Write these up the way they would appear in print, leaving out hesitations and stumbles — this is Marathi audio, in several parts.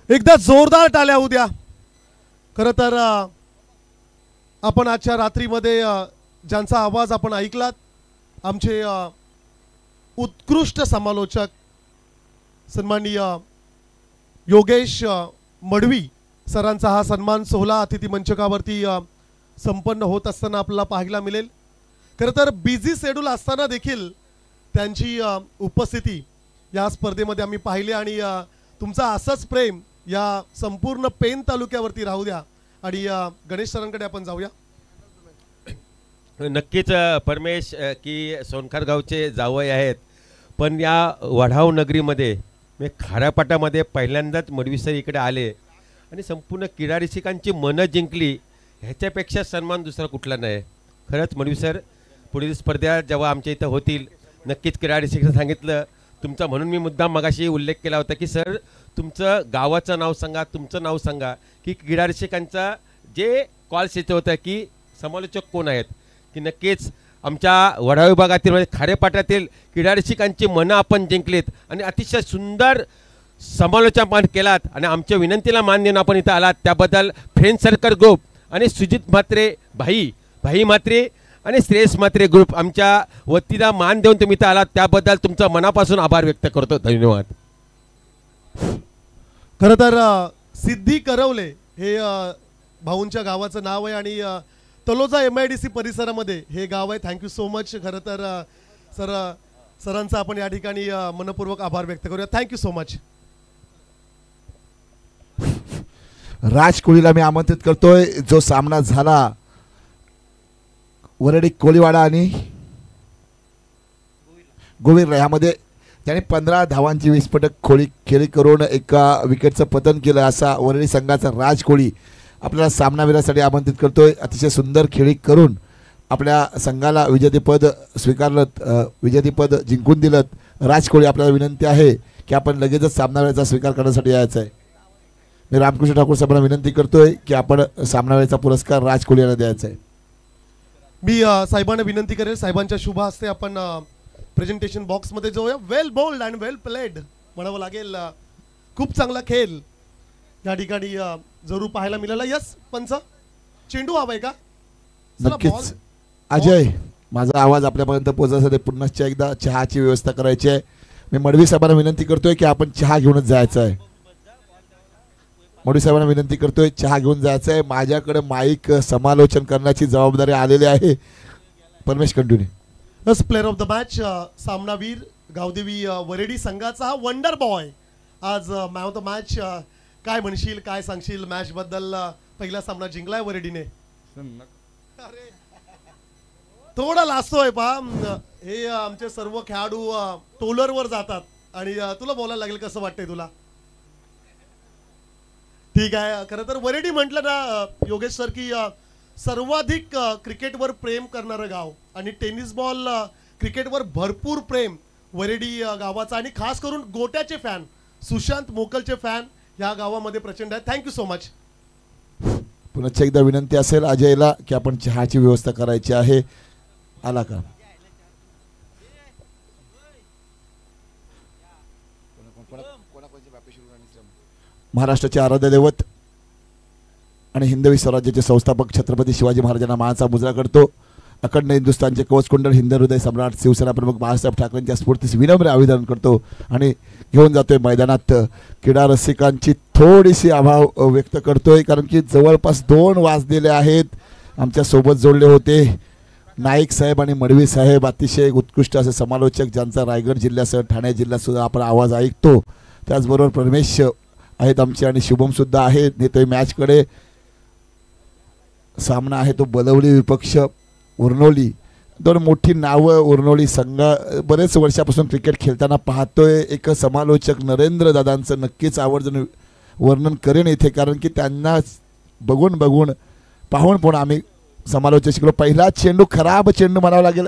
एकदा जोरदार टाळ्या होऊ द्या। खरं तर आपण आजच्या रात्रीमध्ये ज्यांचा आवाज आपण ऐकलात, आमचे उत्कृष्ट समालोचक सन्माननीय योगेश मडवी सरांचा हा सन्मान सोहळा अतिथी मंचकावरती संपन्न होत असताना आपल्याला पाहायला मिळेल। खरं तर बिझी शेड्यूल असताना देखील त्यांची उपस्थिती या स्पर्धेमध्ये आम्ही पाहिले आणि तुमचा असंच प्रेम या संपूर्ण पेन तालुक्यावरती राहू द्या। आणि गणेश सरांकडे आपण जाऊया। नक्कीच परमेश की सोनखार गावचे जावई आहेत, पण या वढाव नगरीमध्ये मी खाऱ्यापाटामध्ये पहिल्यांदाच मडवी सर इकडे आले आणि संपूर्ण क्रीडा रसिकांची मनं जिंकली। ह्याच्यापेक्षा सन्मान दुसरा कुठला नाही। खरंच मडवी सर, पुढील स्पर्धा जेव्हा आमच्या इथं होतील नक्कीच क्रीडा रसिकांनी सांगितलं तुमचा, म्हणून मी मुद्दाम मगाशी उल्लेख केला होता की सर तुमचं गावाचं नाव सांगा, तुमचं नाव सांगा, की क्रीडा रसिकांचा जे कॉल्स येतं होतं की समालोचक कोण आहेत, की नक्कीच आमच्या वढाव विभागातील म्हणजे खारेपाट्यातील क्रीडा रसिकांची मनं आपण जिंकलीत आणि अतिशय सुंदर समालोचन आपण केलात आणि आमच्या विनंतीला मान देऊन आपण इथं आलात, त्याबद्दल फ्रेंड सर्कल ग्रुप आणि सुजित म्हात्रे भाई म्हात्रे आणि श्रेयस म्हात्रे ग्रुप आमच्या वतीला मान देऊन तुम्ही इथं आलात, त्याबद्दल तुमचा मनापासून आभार व्यक्त करतो। धन्यवाद। खरं तर सिद्धी करवले हे भाऊंच्या गावाचं नाव आहे आणि तलोजा MIDC परिसरामध्ये हे गाव आहे। Thank you so much. खरं तर सरांचा आपण या ठिकाणी मनपूर्वक आभार व्यक्त करूया। Thank you so much. राज कोळीला मी आमंत्रित करतोय। जो सामना झाला वरडी कोळीवाडा आणि गोविंद ह्यामध्ये त्याने 15 धावांची विस्फोटक खेळी करून एका विकेटचं पतन केलं, असा वरडी संघाचा राज कोळी आपल्याला सामनावीरासाठी आमंत्रित करतोय। अतिशय सुंदर खेळी करून आपल्या संघाला विजेतेपद स्वीकारलं, विजेतेपद जिंकून दिलं। राज कोळी, आपल्याला विनंती आहे की आपण लगेचच सामनावीराचा स्वीकार करण्यासाठी यायचं आहे। मी रामकृष्ण ठाकूर साहेबांना विनंती करतोय की आपण सामनावीराचा पुरस्कार राज कोळी यांना द्यायचा आहे। मी साहेबांना विनंती करेल, साहेबांच्या शुभ हस्ते आपण प्रेझेंटेशन बॉक्समध्ये जाऊया। वेल बोल्ड अँड वेल प्लेड म्हणावं लागेल। खूप चांगला खेळ या ठिकाणी जरूर पाहायला मिळाला। यस पंच, चेंडू हवाय का? नक्कीच अजय, माझा आवाज आपल्यापर्यंत पोहोचण्यासाठी पुन्हा एकदा चहाची व्यवस्था करायची आहे। मी मडवी साहेबांना विनंती करतोय की आपण चहा घेऊनच जायचं आहे। मडवी साहेबांना विनंती करतोय चहा घेऊन जायचं आहे। माझ्याकडे माईक समालोचन करण्याची जबाबदारी आलेली आहे। परमेश continue. Bus player of the match सामनावीर गावदेवी वरेडी संघाचा हा वंडर बॉय आज मॅन ऑफ द मॅच। काय म्हणशील, काय सांगशील मॅच बद्दल? पहिला सामना जिंकलाय वरेडीने। थोडा लाजतोय पहा, हे आमचे सर्व खेळाडू टोलरवर जातात आणि तुला बोलायला लागेल, कसं वाटतंय तुला? ठीक आहे। खरं तर वरेडी म्हटलं ना योगेश सर की सर्वाधिक क्रिकेटवर प्रेम करणारं गाव आणि टेनिस बॉल क्रिकेटवर भरपूर प्रेम वरेडी गावाचं आणि खास करून गोट्याचे फॅन, सुशांत मोकलचे फॅन या गावामध्ये प्रचंड आहे। Thank you so much. पुन्हा एकदा विनंती असेल अजयला की आपण चहाची व्यवस्था करायची आहे। आला का? महाराष्ट्राचे आराध्य दैवत आणि हिंदवी स्वराज्याचे संस्थापक छत्रपती शिवाजी महाराजांना मानाचा मुजरा करतो। अखंड हिंदुस्थानचे कवचकुंडल हिंद हृदय सम्राट शिवसेना प्रमुख बाळासाहेब ठाकरेंच्या स्फूर्तीस विनम्र अभिवादन करतो आणि घेऊन जातोय मैदानात। क्रीडा रसिकांची थोडीशी अभाव व्यक्त करतोय, कारण की जवळपास 2 वाजलेले आहेत। आमच्या सोबत जोडले होते नाईक साहेब आणि मडवी साहेब, अतिशय उत्कृष्ट असे समालोचक ज्यांचा रायगड जिल्ह्यासह ठाणे जिल्ह्यात सुद्धा आपण आवाज ऐकतो। त्याचबरोबर परमेश आहेत आमचे आणि शुभम सुद्धा आहे। नेतोय मॅचकडे। सामना आहे तो बलवली विपक्ष उरनोली, 2 मोठी नावं। उरनोली संघ बरेच वर्षापासून क्रिकेट खेळताना पाहतोय। एक समालोचक नरेंद्र दादांचं नक्कीच आवर्जून वर्णन करेन इथे, कारण की त्यांना बघून पाहून आम्ही समालोचक शिकलो। पहिला चेंडू खराब चेंडू म्हणावा लागेल,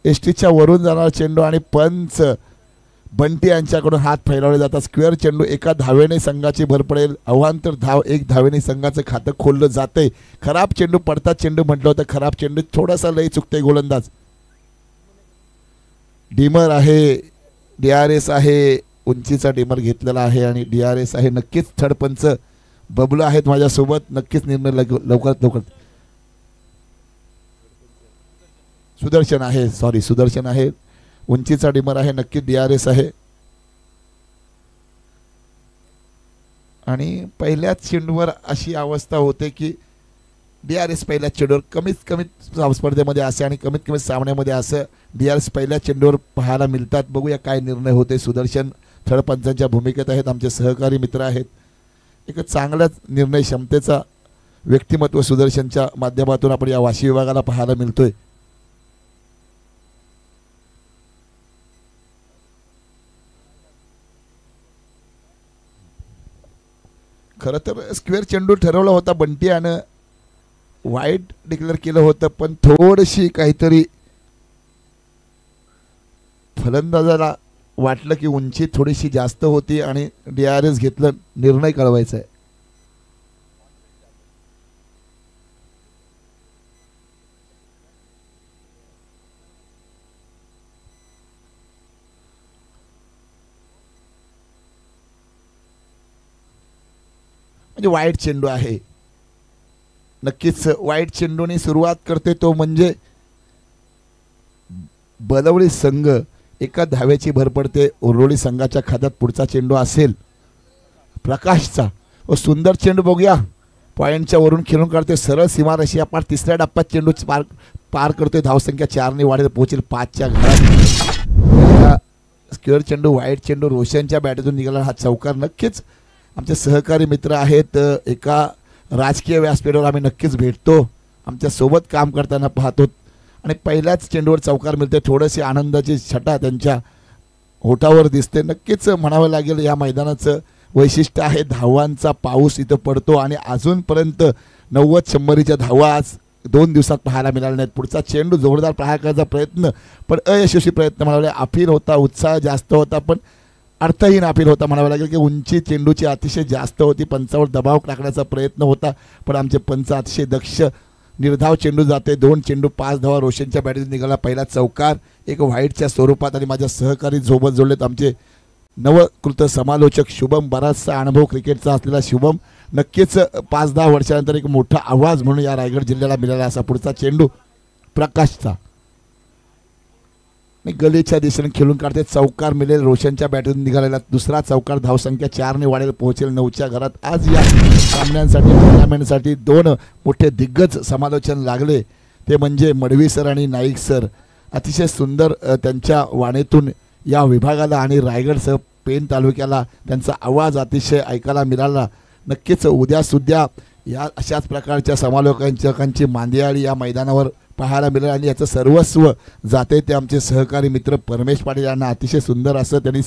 एसटीच्या वरून जाणारा चेंडू आणि पंच बंटी यांच्याकडून हात फैलावले जातात। स्क्वेअर चेंडू, एका धावेने संघाची भर पडेल। अवांतर धाव, 1 धावेने संघाचं खातं खोललं जाते। खराब चेंडू पडता चेंडू म्हटलं होतं, खराब चेंडू थोडासा लई चुकते गोलंदाज। डीमर आहे, DRS आहे, उंचीचा डिमर घेतलेला आहे आणि DRS आहे. नक्कीच थर्ड पंच बबलू आहेत माझ्यासोबत. नक्कीच निर्णय लवकरात लवकर. सुदर्शन आहे, सॉरी सुदर्शन आहे. उंचीचा डिमर आहे, नक्की DRS आहे. आणि पहिल्याच चेंडूवर अशी अवस्था होते की DRS पहिल्या चेंडूवर कमीत कमी स्पर्धेमध्ये असे आणि कमीत कमी सामन्यामध्ये असं DRS पहिल्या चेंडूवर पाहायला मिळतात. बघूया काय निर्णय होते. सुदर्शन थर्ड पंचांच्या भूमिकेत आहेत, आमचे सहकारी मित्र आहेत. एक चांगलाच निर्णय क्षमतेचा व्यक्तिमत्व सुदर्शनच्या माध्यमातून आपण या वाशी विभागाला पाहायला मिळतोय. खरं तर स्क्वेअर चेंडू ठरवला होता बंटी आणि वाईट डिक्लेअर केलं होतं, पण थोडीशी काहीतरी फलंदाजाला वाटलं की उंची थोडीशी जास्त होती आणि DRS घेतलं. निर्णय कळवायचा आहे. म्हणजे वाईट चेंडू आहे. नक्कीच वाईट चेंडूने सुरुवात करते तो म्हणजे बलवडी संघ. एका धाव्याची भर पडते उरळी संघाच्या खात्यात. पुढचा चेंडू असेल प्रकाशचा. व सुंदर चेंडू बघूया. पॉईंटच्या वरून खेळून काढते सरळ सीमारेषी. आपण तिसऱ्या टप्प्यात चेंडू पार करतोय. धावसंख्या 4ने वाढेल, पोहोचेल 5च्या घरात. स्क्वेअर चेंडू वाईट चेंडू रोशनच्या बॅटतून निघाला हा चौकार. नक्कीच आमचे सहकारी मित्र आहेत. एका राजकीय व्यासपीठावर आम्ही नक्कीच भेटतो, आमच्या सोबत काम करताना पाहतो आणि पहिल्याच चेंडूवर चौकार मिळते. थोडीशी आनंदाची छटा त्यांच्या होठावर दिसते. नक्कीच म्हणावं लागेल या मैदानाचं वैशिष्ट्य आहे. धावांचा पाऊस इथं पडतो आणि अजूनपर्यंत 90-100च्या धावा आज 2 दिवसात पाहायला मिळाल्या नाहीत. पुढचा चेंडू जोरदार प्रहार करायचा प्रयत्न, पण अयशस्वी प्रयत्न म्हणावे. अपील होता, उत्साह जास्त होता, पण अर्थहीन अपील होता म्हणावं लागेल की उंची चेंडूची अतिशय जास्त होती. पंचावर दबाव टाकण्याचा प्रयत्न होता, पण आमचे पंच अतिशय दक्ष. निर्धाव चेंडू जाते. 2 चेंडू 5 धावा रोशनच्या बॅटरीत निघाला. पहिला चौकार एक व्हाईटच्या स्वरूपात आणि माझ्या सहकारी सोबत जोडलेत आमचे नवकृत समालोचक शुभम. बराचसा अनुभव क्रिकेटचा असलेला शुभम. नक्कीच 5-10 वर्षानंतर एक मोठा आवाज म्हणून या रायगड जिल्ह्याला मिळाला. असा पुढचा चेंडू प्रकाशचा गलीच्या दिशेने खेळून काढते. चौकार मिळेल. रोशनच्या बॅटरीतून निघालेला दुसरा चौकार. धावसंख्या 4ने वाढेल, पोहोचेल 9च्या घरात. आज या सामन्यांसाठी टुर्नामेंटसाठी 2 मोठे दिग्गज समालोचन लागले, ते म्हणजे मडवी सर आणि नाईक सर. अतिशय सुंदर त्यांच्या वाणीतून या विभागाला आणि रायगडसह पेन तालुक्याला त्यांचा आवाज अतिशय ऐकायला मिळाला. नक्कीच उद्यासुद्धा या अशाच प्रकारच्या समालोचकांची मांदियाळी या मैदानावर पाहायला मिळेल आणि याचं सर्वस्व जाते ते आमचे सहकारी मित्र परमेश पाटील यांना. अतिशय सुंदर असं त्यांनी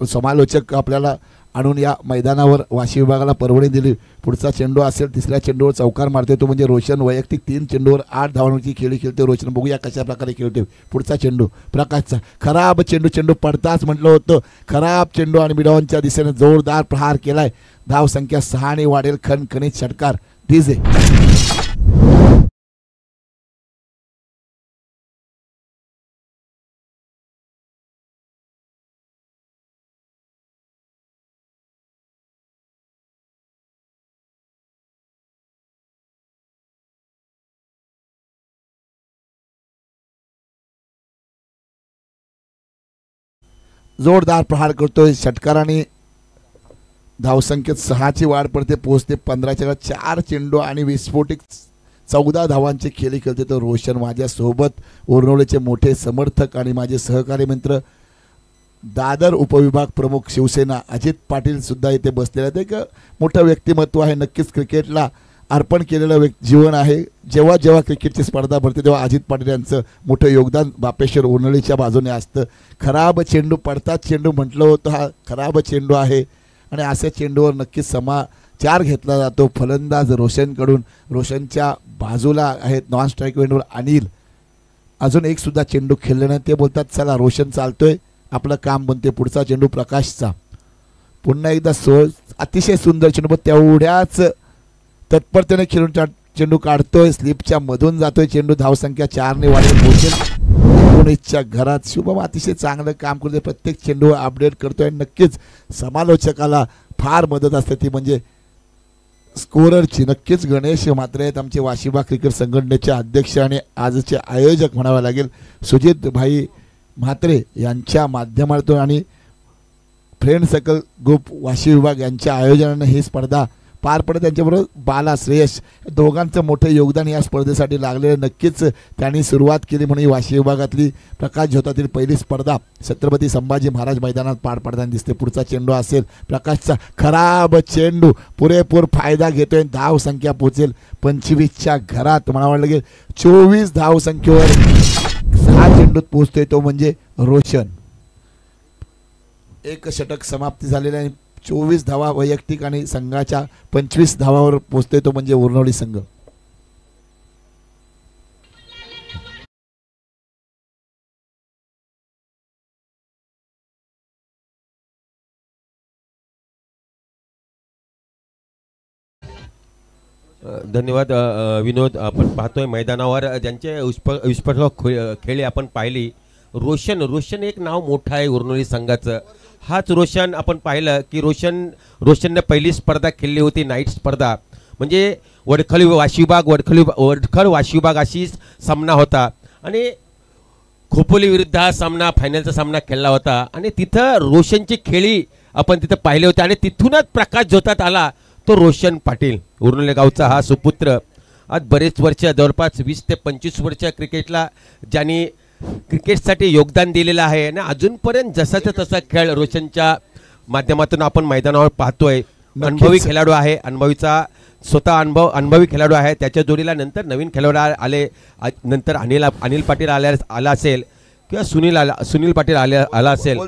समालोचक आपल्याला आणून या मैदानावर वाशी विभागाला परवणी दिली. पुढचा चेंडू असेल. तिसऱ्या चेंडूवर चौकार मारते तो म्हणजे रोशन. वैयक्तिक 3 चेंडूवर 8 धावांची खेळी खेळते रोशन. बघूया कशा प्रकारे खेळते. पुढचा चेंडू प्रकाशचा. खराब चेंडू पडताच म्हटलं होतं. खराब चेंडू आणि मिडॉनच्या दिशेने जोरदार प्रहार केलाय. धावसंख्या 6ने वाढेल. खणखणीत षटकार. डीजे जोरदार प्रहार करतोय षटकाराने. धावसंख्येत 6ची वाढ पडते, पोहोचते 15च्या. 4 चेंडू आणि विस्फोटिक 14 धावांची खेळी खेळते तो रोशन. माझ्यासोबत ओरनोळेचे मोठे समर्थक आणि माझे सहकारी मित्र दादर उपविभाग प्रमुख शिवसेना अजित पाटील सुद्धा इथे बसलेले आहेत. एक मोठं व्यक्तिमत्व आहे. नक्कीच क्रिकेटला अर्पण केलेलं जीवन आहे. जेव्हा जेव्हा क्रिकेटची स्पर्धा भरते तेव्हा अजित पाटील यांचं मोठं योगदान बापेश्वर ओरनोळीच्या बाजूने असतं. खराब चेंडू पडतात चेंडू म्हटलं होतं. हा खराब चेंडू आहे आणि अशा चेंडूवर नक्कीच समाचार घेतला जातो फलंदाज रोशनकडून. रोशनच्या बाजूला आहेत नॉन स्ट्राईक विंडोवर अनिल. अजून एक सुद्धा चेंडू खेळले नाही. ते बोलतात चला रोशन चालतोय, आपलं काम बनते. पुढचा चेंडू प्रकाशचा. पुन्हा एकदा अतिशय सुंदर चेंडू, तेवढ्याच तत्परतेने खेळून चेंडू काढतोय. स्लिपच्या मधून जातोय चेंडू. धावसंख्या 4ने वाढेल, पोहोचेल शुभमच्या घरात. शुभम अतिशय चांगलं काम करतोय, प्रत्येक चेंडूवर अपडेट करतोय. नक्कीच समालोचकाला फार मदत असते ती म्हणजे स्कोररची. नक्कीच गणेश म्हात्रे आहेत आमचे वाशिबा क्रिकेट संघटनेचे अध्यक्ष आणि आजचे आयोजक म्हणावं लागेल. सुजित भाई म्हात्रे यांच्या माध्यमातून आणि फ्रेंड सर्कल ग्रुप वाशी विभाग यांच्या आयोजनाने ही स्पर्धा पार पडत. त्यांच्याबरोबर बाला श्रेयश दोघांचं मोठं योगदान या स्पर्धेसाठी लागलेलं. नक्कीच त्यांनी सुरुवात केली म्हणून वाशी विभागातली प्रकाश झोतातील पहिली स्पर्धा छत्रपती संभाजी महाराज मैदानात पार पडताना दिसते. पुढचा चेंडू असेल प्रकाशचा, खराब चेंडू, पुरेपूर फायदा घेतोय. धाव संख्या पोहोचेल 25च्या घरात म्हणावं लागेल. 24 धाव संख्येवर 6 चेंडूत पोहोचतोय तो म्हणजे रोशन. एक षटक समाप्ती झालेली आहे. 24 धावा वैयक्तिक आणि संघाच्या 25 धावावर पोहोचतोय तो म्हणजे उरनवली संघ. धन्यवाद विनोद. आपण पाहतोय मैदानावर ज्यांचे विस्फोटक खेळी आपण पाहिली. रोशन एक नाव मोठं आहे उरनोली संघाचं. हाच रोशन आपण पाहिलं की रोशनने पहिली स्पर्धा खेळली होती, नाईट स्पर्धा. म्हणजे वडखल वाशी विभाग अशी सामना होता आणि खोपोली विरुद्ध हा सामना फायनलचा सामना खेळला होता आणि तिथं रोशनची खेळी आपण तिथं पाहिले होते आणि तिथूनच प्रकाश झोतात आला तो रोशन पाटील, उरनोली गावचा हा सुपुत्र. आज बरेच वर्ष, जवळपास 20 ते 25 वर्ष क्रिकेटला ज्यांनी क्रिकेटसाठी योगदान दिलेलं आहे आणि अजूनपर्यंत जसाचा तसा खेळ रोशनच्या माध्यमातून आपण मैदानावर पाहतोय. अनुभवी खेळाडू आहे, स्वतः अनुभवी खेळाडू आहे. त्याच्या जोडीला नंतर नवीन खेळाडू आले, नंतर अनिल पाटील आला असेल किंवा सुनील पाटील आला असेल.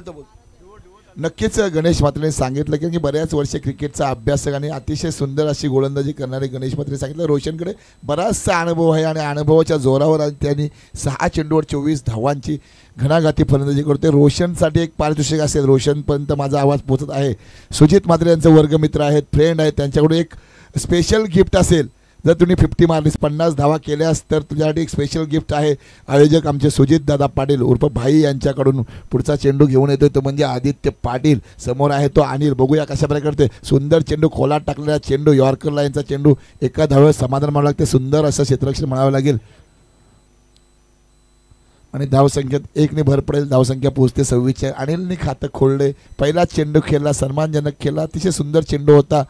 नक्कीच गणेश म्हात्रेने सांगितलं की बऱ्याच वर्ष क्रिकेटचा अभ्यासक आणि अतिशय सुंदर अशी गोलंदाजी करणारे गणेश म्हात्रे सांगितलं रोशनकडे बराचसा अनुभव आहे आणि अनुभवाच्या जोरावर त्यांनी 6 चेंडूवर 24 धावांची घणाघाती फलंदाजी करते. रोशनसाठी एक पारितोषिक असेल. रोशनपर्यंत माझा आवाज पोहोचत आहे. सुजित म्हात्रे यांचे वर्गमित्र आहेत, फ्रेंड आहेत, त्यांच्याकडून एक स्पेशल गिफ्ट असेल. जर तुम्ही 50 मारलीस, 50 धावा केल्यास तर तुझ्यासाठी एक स्पेशल गिफ्ट आहे. आयोजक आमचे सुजित दादा पाटील उर्फ भाई यांच्याकडून पुढचा चेंडू घेऊन येतोय तो म्हणजे आदित्य पाटील. समोर आहे तो अनिल. बघूया कशा प्रकारे करते. सुंदर चेंडू, खोलात टाकलेला चेंडू, यॉर्कर लाईनचा चेंडू. एका धावेवर समाधान म्हणावं लागते. सुंदर असं क्षेत्ररक्षण म्हणावं लागेल आणि धावसंख्येत 1 भर पडेल. धावसंख्या पोहोचते 26. अनिलने खातं खोलले. पहिला चेंडू खेळला, सन्मानजनक खेळला, अतिशय सुंदर चेंडू होता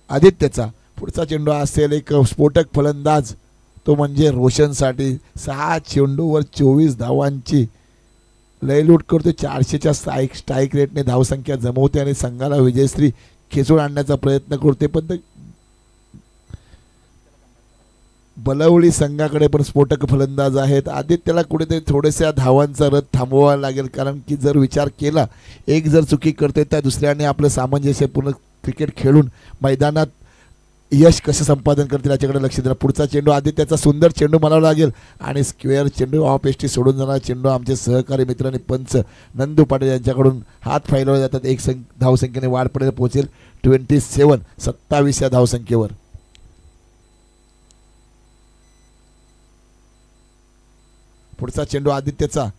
आदित्यचा. पुढचा चेंडू असेल एक स्फोटक फलंदाज तो म्हणजे रोशनसाठी. 6 चेंडूवर 24 धावांची लयलूट करतो. 400च्या स्ट्राईक रेटने धावसंख्या जमवते आणि संघाला विजयश्री खेचून आणण्याचा प्रयत्न करते. पण बलवडी संघाकडे पण स्फोटक फलंदाज आहेत. आदित्यला कुठेतरी थोड्याशा धावांचा रथ थांबवावा लागेल कारण की जर विचार केला एक जर चुकी करते तर दुसऱ्याने आपलं सामंजस्यपूर्ण क्रिकेट खेळून मैदानात यश कसं संपादन करतील याच्याकडे लक्ष द्या. पुढचा चेंडू आदित्याचा सुंदर चेंडू म्हणावा लागेल आणि स्क्वेअर चेंडू ऑफ एसटी सोडून जाणारा चेंडू आमचे सहकारी मित्र आणि पंच नंदू पाटील यांच्याकडून हात फैलवले जातात. एक धावसंख्येने वाढ पडेल, पोहोचेल 27 या धावसंख्येवर. पुढचा चेंडू आदित्यचा.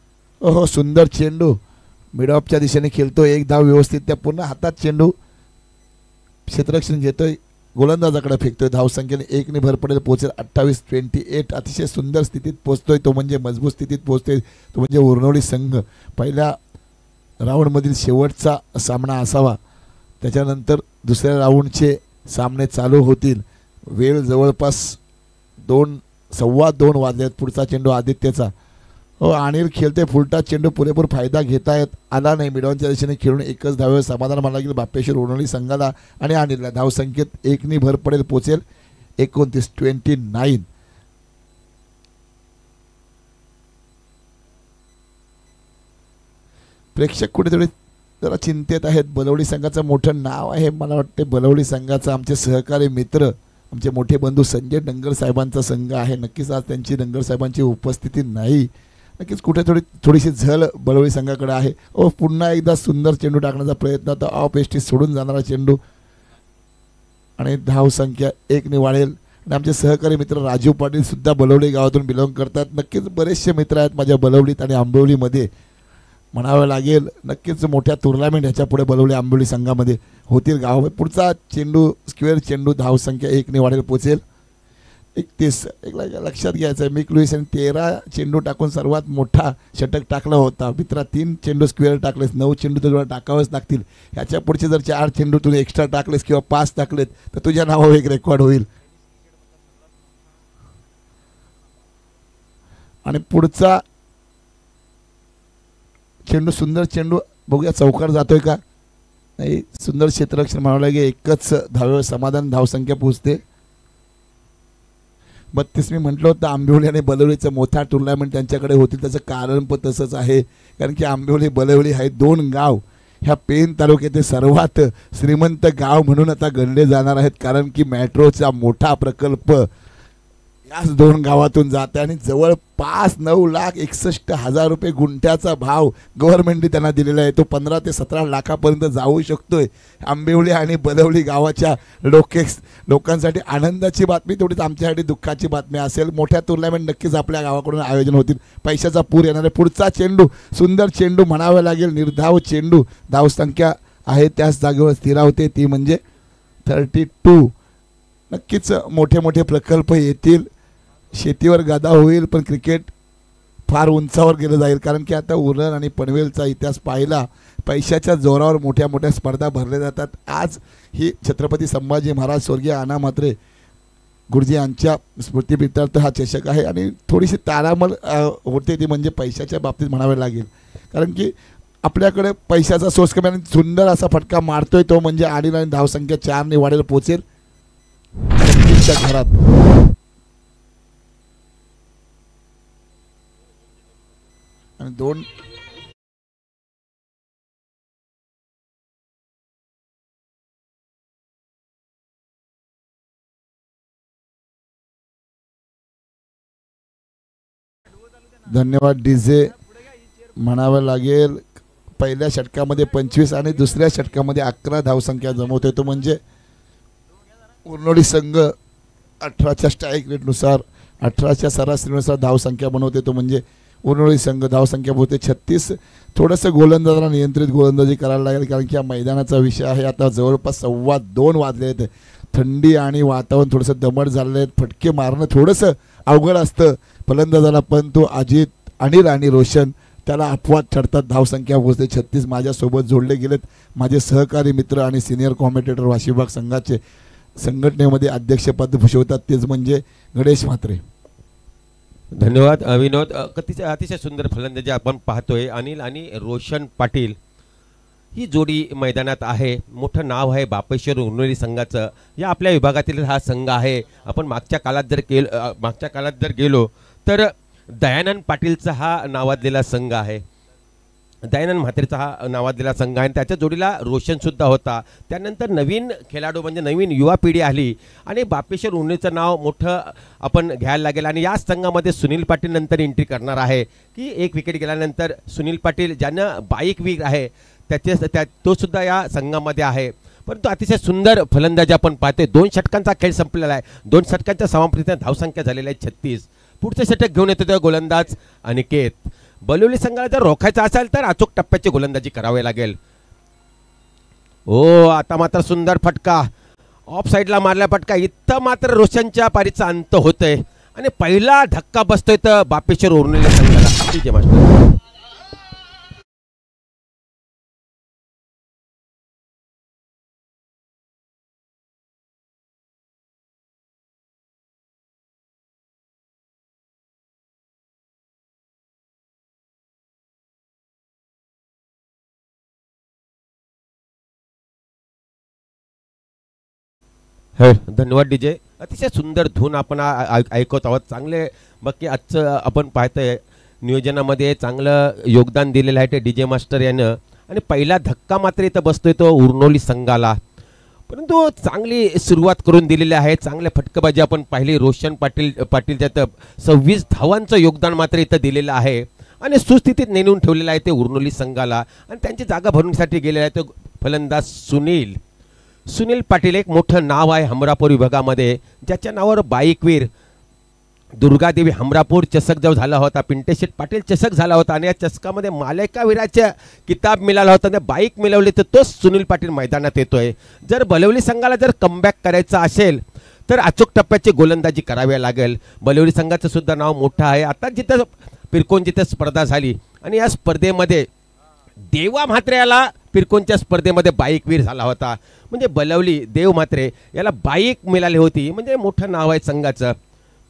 ओहो, सुंदर चेंडू मिड ऑफच्या दिशेने खेळतो. एक धाव व्यवस्थित त्या पूर्ण हातात चेंडू क्षेत्ररक्षण घेतोय, गोलंदाजाकडे फेकतोय. धावसंख्येने 1 भर पडेल, पोहोचेल 28. अतिशय सुंदर स्थितीत पोहोचतोय तो म्हणजे मजबूत स्थितीत पोहोचतोय तो म्हणजे उरनवली संघ. पहिल्या राऊंडमधील शेवटचा सामना असावा, त्याच्यानंतर दुसऱ्या राऊंडचे सामने चालू होतील. वेळ जवळपास 2:15 वाजल्यात. पुढचा चेंडू आदित्यचा. हो, अनिल खेळते फुलटा चेंडू, पुरेपूर फायदा घेता येत आला नाही. मिडॉनच्या दिशेने खेळून एकच धावेवर समाधान मानला गेलं बापेश्वर उरनवली संघाला आणि अनिलला. धावसंख्येत 1 भर पडेल, पोचेल 29. प्रेक्षक कुठेतरी जरा चिंतेत आहेत. बलवडी संघाचं मोठं नाव आहे. मला वाटते बलवडी संघाचा आमचे सहकारी मित्र, आमचे मोठे बंधू संजय डंगर साहेबांचा संघ आहे. नक्कीच आज त्यांची डंगर साहेबांची उपस्थिती नाही. नक्कीच कुठे थोडीशी झल बलवडी संघाकडे आहे. पुन्हा एकदा सुंदर चेंडू टाकण्याचा प्रयत्न होता. ऑफ एसटी सोडून जाणारा चेंडू आणि धावसंख्या 1 वाढेल. आणि आमचे सहकारी मित्र राजीव पाटील सुद्धा बलवडी गावातून बिलॉंग करतात. नक्कीच बरेचसे मित्र आहेत माझ्या बलवडीत आणि आंबिवलीमध्ये म्हणावं लागेल. नक्कीच मोठ्या टुर्नामेंट ह्याच्या पुढे बलवडी आंबिवली संघामध्ये होतील. गावामध्ये पुढचा चेंडू स्क्वेअर चेंडू धावसंख्या 1ने वाढेल पोचेल 31. एक लक्षात घ्यायचं आहे, मिक लुईस यांनी 13 चेंडू टाकून सर्वात मोठा षटक टाकला होता. मित्रा 3 चेंडू स्क्वेअर टाकलेस, 9 चेंडू तुला टाकावेच लागतील. ह्याच्या पुढचे जर 4 चेंडू तुम्ही एक्स्ट्रा टाकलेस किंवा 5 टाकलेत तर तुझ्या नावावर एक रेकॉर्ड होईल. आणि पुढचा चेंडू सुंदर चेंडू बघूया चौकार जातोय का नाही. सुंदर क्षेत्ररक्षण म्हणावं लागेल. एकच धावेवर समाधान धावसंख्या पोहोचते 32. मी म्हटलं होतं आंबिवली आणि बलवलीचं मोठा टुर्नामेंट त्यांच्याकडे होतील. त्याचं कारण पण तसंच आहे, कारण की आंबिवली बलवली हे 2 गाव ह्या पेन तालुक्यातील सर्वात श्रीमंत गाव म्हणून आता गणले जाणार आहेत. कारण की मेट्रोचा मोठा प्रकल्प याच 2 गावातून जाते आणि जवळपास 9,61,000 रुपये गुंठ्याचा भाव गव्हर्नमेंटने त्यांना दिलेला आहे. तो 15 ते 17 लाखापर्यंत जाऊ शकतोय. आंबिवली आणि बलवली गावाच्या लोकांसाठी आनंदाची बातमी, तेवढीच आमच्यासाठी दुःखाची बातमी असेल. मोठ्या टुर्नामेंट नक्कीच आपल्या गावाकडून आयोजन होतील. पैशाचा पूर येणार आहे. पुढचा चेंडू सुंदर चेंडू म्हणावं लागेल. निर्धाव चेंडू धावसंख्या आहे त्याच जागेवर स्थिरावते, ती म्हणजे 32. नक्कीच मोठे मोठे प्रकल्प येतील. शेतीवर गादा होईल, पण क्रिकेट फार उंचावर गेलं जाईल. कारण की आता उरण आणि पनवेलचा इतिहास पाहिला, पैशाच्या जोरावर मोठ्या मोठ्या स्पर्धा भरल्या जातात. आज ही छत्रपती संभाजी महाराज स्वर्गीय अण्णा म्हात्रे गुरुजी यांच्या स्मृतिप्रित्यर्थ हा चषक आहे. आणि थोडीशी तारांबळ होते ती म्हणजे पैशाच्या बाबतीत म्हणावे लागेल. कारण की आपल्याकडे पैशाचा सोर्स कमी आणि सुंदर असा फटका मारतोय तो म्हणजे अनिल आणि धावसंख्या 4ने वाढेल पोचेल घरात. आणि 2 धन्यवाद डीजे म्हणावं लागेल. पहिल्या षटकामध्ये 25 आणि दुसऱ्या षटकामध्ये 11 धावसंख्या जमवतोय तो म्हणजे उर्नोळी संघ 18च्या स्ट्राईक रेटनुसार 18च्या सरासरीनुसार धावसंख्या बनवते तो म्हणजे उर्नोळी संघ धावसंख्या होते 36. थोडंसं गोलंदाजाला नियंत्रित गोलंदाजी करायला लागेल, कारण की या मैदानाचा विषय आहे. आता जवळपास 2:15 वाजले आहेत. थंडी आणि वातावरण थोडंसं दमट झालेलं आहे. फटके मारणं थोडंसं अवघड असतं फलंदाजाला, पण तो अजित, अनिल आणि रोशन त्याला अपवाद ठरतात. धावसंख्या पोहोचते 36. माझ्यासोबत जोडले गेलेत माझे सहकारी मित्र आणि सिनियर कॉमेंटेटर वाशी विभाग संघाचे संघटनेमध्ये अध्यक्षपद भूषवतात, तेच म्हणजे गणेश म्हात्रे. धन्यवाद विनोद. अतिशय सुंदर फलंदाजी आपण पाहतोय. अनिल आणि रोशन पाटील ही जोडी मैदानात आहे. मोठं नाव आहे बापेश्वर उर्नोळी संघाचं. या आपल्या विभागातील हा संघ आहे. आपण मागच्या काळात जर गेलो तर दयानंद पाटीलचा हा नावाजलेला संघ आहे. दयानंद म्हात्रेचा हा नावाजलेला संघ आहे. त्याच्या जोडीला रोशनसुद्धा होता. त्यानंतर नवीन खेळाडू म्हणजे नवीन युवा पिढी आली आणि बापेश्वर उर्नोळीचं नाव मोठं आपण घ्यायला लागेल. आणि याच संघामध्ये सुनील पाटील नंतर एंट्री करणार आहे की 1 विकेट गेल्यानंतर सुनील पाटील ज्यानं 22 विकेट आहे तो सुद्धा या संघामध्ये आहे. परंतु अतिशय सुंदर फलंदाजी आपण पाहतोय. 2 षटकांचा खेळ संपलेला आहे. 2 षटकांच्या समाप्तीने धावसंख्या झालेली आहे 36. पुढचं षटक घेऊन येतो तो गोलंदाज अनिकेत. बलवली संघाला जर रोखायचं असेल तर अचूक टप्प्याची गोलंदाजी करावी लागेल. आता मात्र सुंदर फटका ऑफ साईडला मारला फटका. इथं मात्र रोशनच्या पारीचा अंत होतोय आणि पहिला धक्का बसतोय तर बापेश्वर उर्नोळी संघाला. ठीक आहे मास्टर. धन्यवाद डीजे. अतिशय सुंदर धून आपण ऐकत आहोत. चांगले बाकी आजचं आपण पाहतोय नियोजनामध्ये चांगलं योगदान दिलेलं आहे ते डीजे मास्टर यानं. आणि पहिला धक्का मात्र इथं बसतोय तो उर्नोळी संघाला. परंतु चांगली सुरुवात करून दिलेली आहे. चांगले फटकेबाजी आपण पाहिली. रोशन पाटीलच्या 26 धावांचं योगदान मात्र इथं दिलेलं आहे आणि सुस्थितीत नेऊन ठेवलेलं आहे ते उर्नोळी संघाला. आणि त्यांची जागा भरण्यासाठी गेलेला आहे तो फलंदाज सुनील पाटील एक मोठं नाव आहे हमरापूर विभागामध्ये, ज्याच्या नावावर बाईकवीर दुर्गादेवी हमरापूर चषक जो झाला होता, पिंटेशेठ पाटील चषक झाला होता आणि या चषकामध्ये मालेकावीराचा किताब मिळाला होता आणि बाईक मिळवली, तर तोच सुनील पाटील मैदानात येतोय. जर बलवली संघाला जर कमबॅक करायचा असेल तर अचूक टप्प्याची गोलंदाजी करावी लागेल. बलवली संघाचं सुद्धा नाव मोठं आहे. आता जिथं पिरकोन जिथं स्पर्धा झाली आणि या स्पर्धेमध्ये देवा म्हात्रे याला पिरकोनच्या स्पर्धेमध्ये बाईकवीर झाला होता. म्हणजे बलवली देव म्हात्रे याला बाईक मिळाली होती, म्हणजे मोठं नाव आहे संघाचं.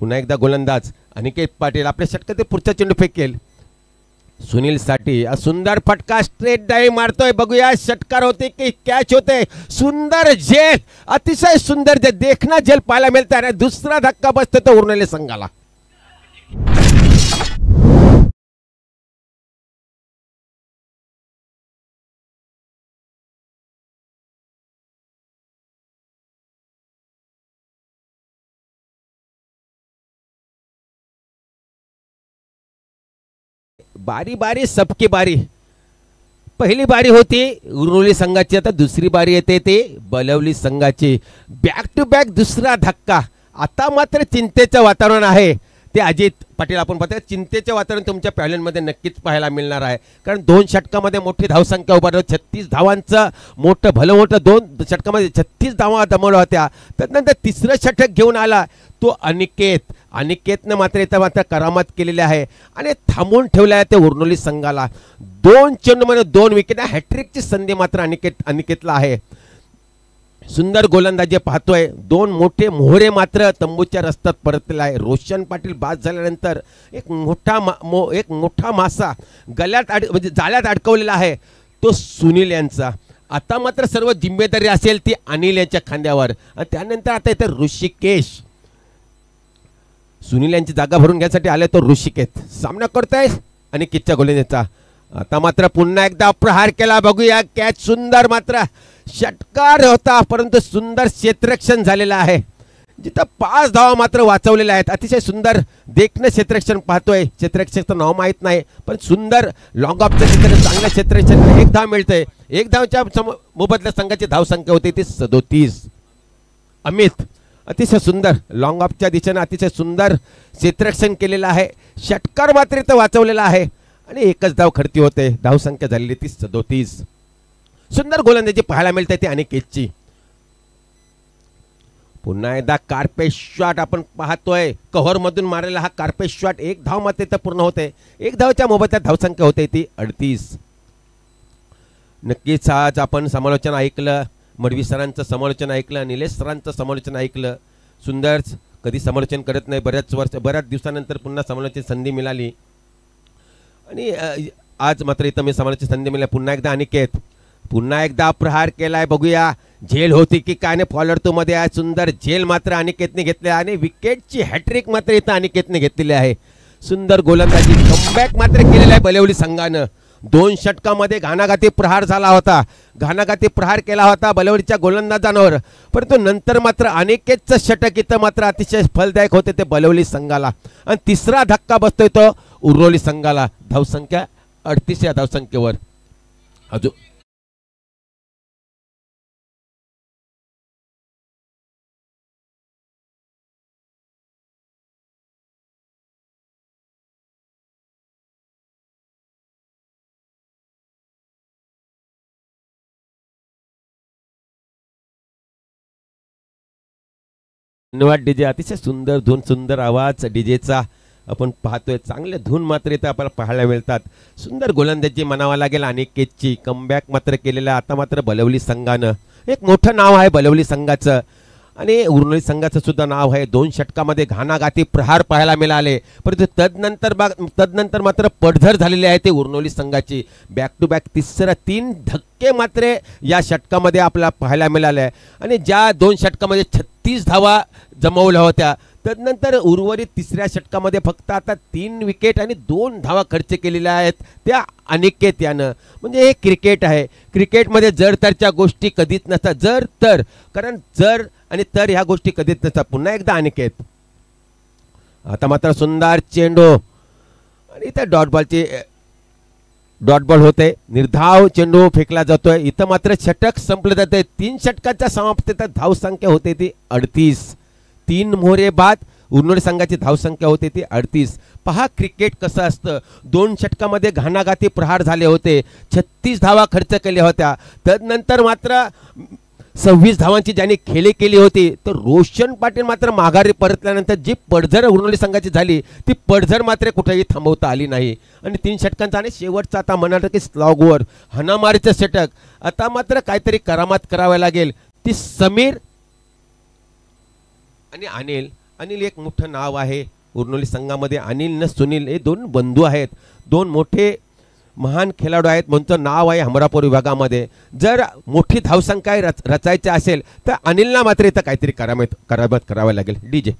पुन्हा एकदा गोलंदाज अनिकेत पाटील आपल्या षटकात पुढचा चेंडू फेकेल. सुनील साठी सुंदर फटका स्ट्रेट डाईव्ह मारतोय. बघूया षटकार होते की कॅच होते. सुंदर झेल, अतिशय सुंदर जे देखना झेल पाहायला मिळते आणि दुसरा धक्का बसतो तो उरलेल्या संघाला. बारी बारी सबकी बारी. पहिली बारी होती उरवली संघाची, आता दुसरी बारी येते ते बलवली संघाची. बॅक टू बॅक दुसरा धक्का. आता मात्र चिंतेचं वातावरण आहे ते अजित पाटील आपण पाहतोय. चिंतेचे वातावरण तुमच्या पॅव्हलियनमध्ये नक्कीच पाहायला मिळणार आहे, कारण 2 षटकामध्ये मोठी धावसंख्या उभारली. 36 धावांचं मोठं भलं मोठं 2 षटकामध्ये 36 धावा दमवल्या होत्या. त्यानंतर तिसरं षटक घेऊन आला तो अनिकेतनं मात्र इथं मात्र करामत केलेली आहे आणि थांबवून ठेवलं आहे ते उरनोली संघाला. 2 चेंडूमध्ये 2 विकेट. हॅट्रिकची संधी मात्र अनिकेतला आहे. सुंदर गोलंदाजी पाहतोय. 2 मोठे मोहरे मात्र तंबूच्या रस्त्यात परतलेला आहे. रोशन पाटील बाद झाल्यानंतर एक मोठा मासा गळ्यात म्हणजे जाळ्यात अडकवलेला आहे तो सुनील यांचा. आता मात्र सर्व जिम्मेदारी असेल ती अनिल यांच्या खांद्यावर. आणि त्यानंतर आता इथे ऋषिकेश सुनील यांची जागा भरून घ्यायसाठी आले तो ऋषिकेश सामना करतोय अनिकेतच्या गोलंदाजीचा. आता मात्र पुन्हा एकदा प्रहार केला. बघूया कॅच सुंदर मात्र षटकार होता, परंतु सुंदर क्षेत्ररक्षण झालेलं आहे. जिथं 5 धावा मात्र वाचवलेल्या आहेत. अतिशय सुंदर देखणं क्षेत्ररक्षण पाहतोय. क्षेत्ररक्षणाचं नाव माहीत नाही, पण सुंदर लॉंग ऑफचं चित्र चांगलं क्षेत्ररक्षण. 1 धाव मिळतंय. 1 धावच्या मोबदल्यात संघाची धावसंख्या होती ती 37. अमित अतिशय सुंदर लॉंग ऑफच्या दिशेनं अतिशय सुंदर क्षेत्ररक्षण केलेलं आहे. षटकार मात्र इथं वाचवलेला आहे आणि 1च धाव खर्ची होते. धावसंख्या झालेली ती 37. सुंदर गोलंदाजी पाहायला मिळते ती अनिकेतची. पुन्हा एकदा कार्पेट शॉट आपण पाहतोय. कव्हर मधून मारलेला हा कार्पेट शॉट. 1 धाव मात्र इथं पूर्ण होते. 1 धावच्या मोबदल्यात धावसंख्या होते ती 38. नक्कीच आज आपण समालोचन ऐकलं. मडवी सरांचं समालोचन ऐकलं, निलेश सरांचं समालोचन ऐकलं. सुंदर कधी समालोचन करत नाही, बऱ्याच दिवसानंतर पुन्हा समालोचन संधी मिळाली आणि आज मात्र इथं मी समालोचन संधी मिळाली. पुन्हा एकदा अनिकेत पुन्हा एकदा प्रहार केलाय. बघूया झेल होती की काय. फॉलोअर तो मध्ये आहे. सुंदर झेल मात्र अनिकेतने घेतले आणि विकेटची हॅट्रिक मात्र इथं अनिकेतने घेतलेली आहे. सुंदर गोलंदाजी कमबॅक मात्र केलेला आहे बलवली संघानं. 2 षटकामध्ये घाणाघाती प्रहार झाला होता. घाणाघाती प्रहार केला होता बलवलीच्या गोलंदाजांवर, परंतु नंतर मात्र अनिकेतचं षटक इथं मात्र अतिशय फलदायक होते ते बलवली संघाला. आणि तिसरा धक्का बसतोय तो उरवली संघाला. धावसंख्या 38 या धावसंख्येवर. अजून धन्यवाद डीजे. अतिशय सुंदर धून, सुंदर आवाज डीजेचा आपण पाहतोय. चांगले धून मात्र इथं आपल्याला पाहायला मिळतात. सुंदर गोलंदाजी म्हणावा लागेल अनिकेतची. कमबॅक मात्र केलेला. आता मात्र बलवली संघानं एक मोठं नाव आहे बलवली संघाचं आणि उरवली संघाचं सुद्धा नाव आहे. 2 षटकामध्ये घाणाघाती प्रहार पाहायला मिळाले, परंतु तदनंतर मात्र पडझड झालेली आहे ते उरवली संघाची. बॅक टू बॅक 3 धक्के मात्र या षटकामध्ये आपल्याला पाहायला मिळाले आणि ज्या 2 षटकामध्ये 36 धावा जमवल्या होत्या, तदनंतर उर्वरित 3ऱ्या षटकामध्ये फक्त आता 3 विकेट आणि 2 धावा खर्च केलेल्या आहेत त्या अनिकेत यानं. म्हणजे हे क्रिकेट आहे. क्रिकेटमध्ये जर तरच्या गोष्टी कधीच नसतात. जर तर, कारण जर आणि तर ह्या गोष्टी कधीच नसतात. पुन्हा एकदा अनिकेत. आता मात्र सुंदर चेंडू आणि इथे डॉट बॉलची डॉट बॉल होते, निर्धाव चेंडू फेकला जातोय. इथं मात्र षटक संपलं जाते. 3 षटकाच्या समाप्तीत धावसंख्या होते ती 38. 3 मोहरे बाद उर्वरित संघाची धावसंख्या होते ती 38. पहा क्रिकेट कसं असतं. 2 षटकामध्ये घाणाघाती प्रहार झाले होते. 36 धावा खर्च केल्या होत्या. तदनंतर मात्र 26 धावांची ज्यांनी खेळी केली होती, तर रोशन पाटील मात्र माघारी परतल्यानंतर जी पडझड उर्वरित संघाची झाली ती पडझड मात्र कुठेही थांबवता आली नाही. आणि 3 षटकांचा आणि शेवटचा आता म्हणाल की स्लॉगवर हाणामारीचं षटक. आता मात्र काहीतरी करामात करावी लागेल. ती समीर आणि अनिल एक मोठं नाव आहे उर्वरित संघामध्ये. अनिल न सुनील हे 2 बंधू आहेत, 2 मोठे महान खेळाडू आहेत. म्हणतं नाव आहे हमरापूर विभागामध्ये. जर मोठी धावसंख्या रचायची असेल तर अनिलला मात्र इथं काहीतरी करामत करावं लागेल. डीजे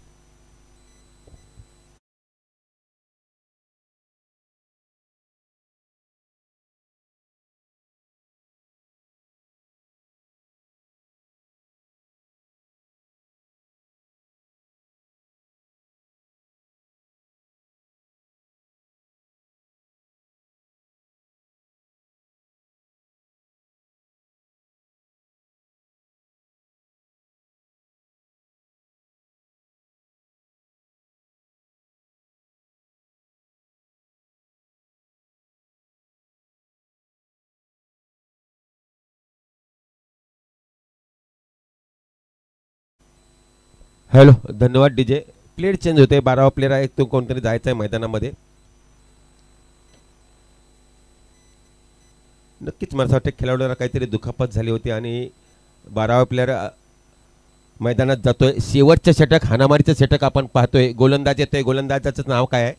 हॅलो, धन्यवाद डीजे. प्लेयर चेंज होते, 12वा प्लेयर आहे तो कोणतरी जायचा आहे मैदानामध्ये. नक्कीच मला वाटतं खेळाडूला काहीतरी दुखापत झाली होती आणि 12वा प्लेयर मैदानात जातोय. शेवटचं षटक हाणामारीचं षटक आपण पाहतोय. गोलंदाज येतोय. गोलंदाजाचं नाव काय आहे?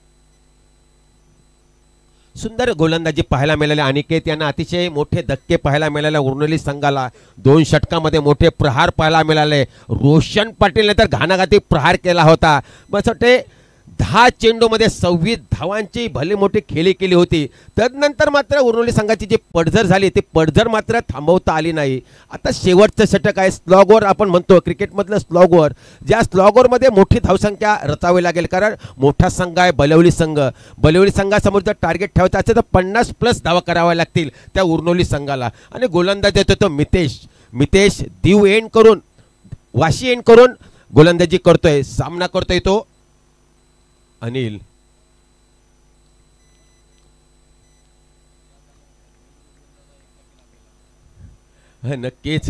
सुंदर गोलंदाजी पाहायला मिळाले. अनिकेत यांना अतिशय मोठे धक्के पाहायला मिळाले. उर्वरित संघाला 2 षटकामध्ये मोठे प्रहार पाहायला मिळाले. रोशन पाटीलने तर घाणाघाती प्रहार केला होता. बस वाटते 10 चेंडूमध्ये 26 धावांची भली मोठी खेळी केली होती. तदनंतर मात्र उर्वरित संघाची जी पडझड झाली ती पडझड मात्र थांबवता आली नाही. आता शेवटचं षटक आहे. स्लॉगवर आपण म्हणतो क्रिकेटमधलं स्लॉगवर. ज्या स्लॉगवरमध्ये मोठी धावसंख्या रचावी लागेल, कारण मोठा संघ आहे बलवली संघ. बलवली संघासमोर जर टार्गेट ठेवायचं असेल तर 50+ धावा कराव्या लागतील त्या उर्वरित संघाला. आणि गोलंदाज येतो तो मितेश दीव एंड करून वाशी एंड करून गोलंदाजी करतोय. सामना करतोय तो अनिल. नक्कीच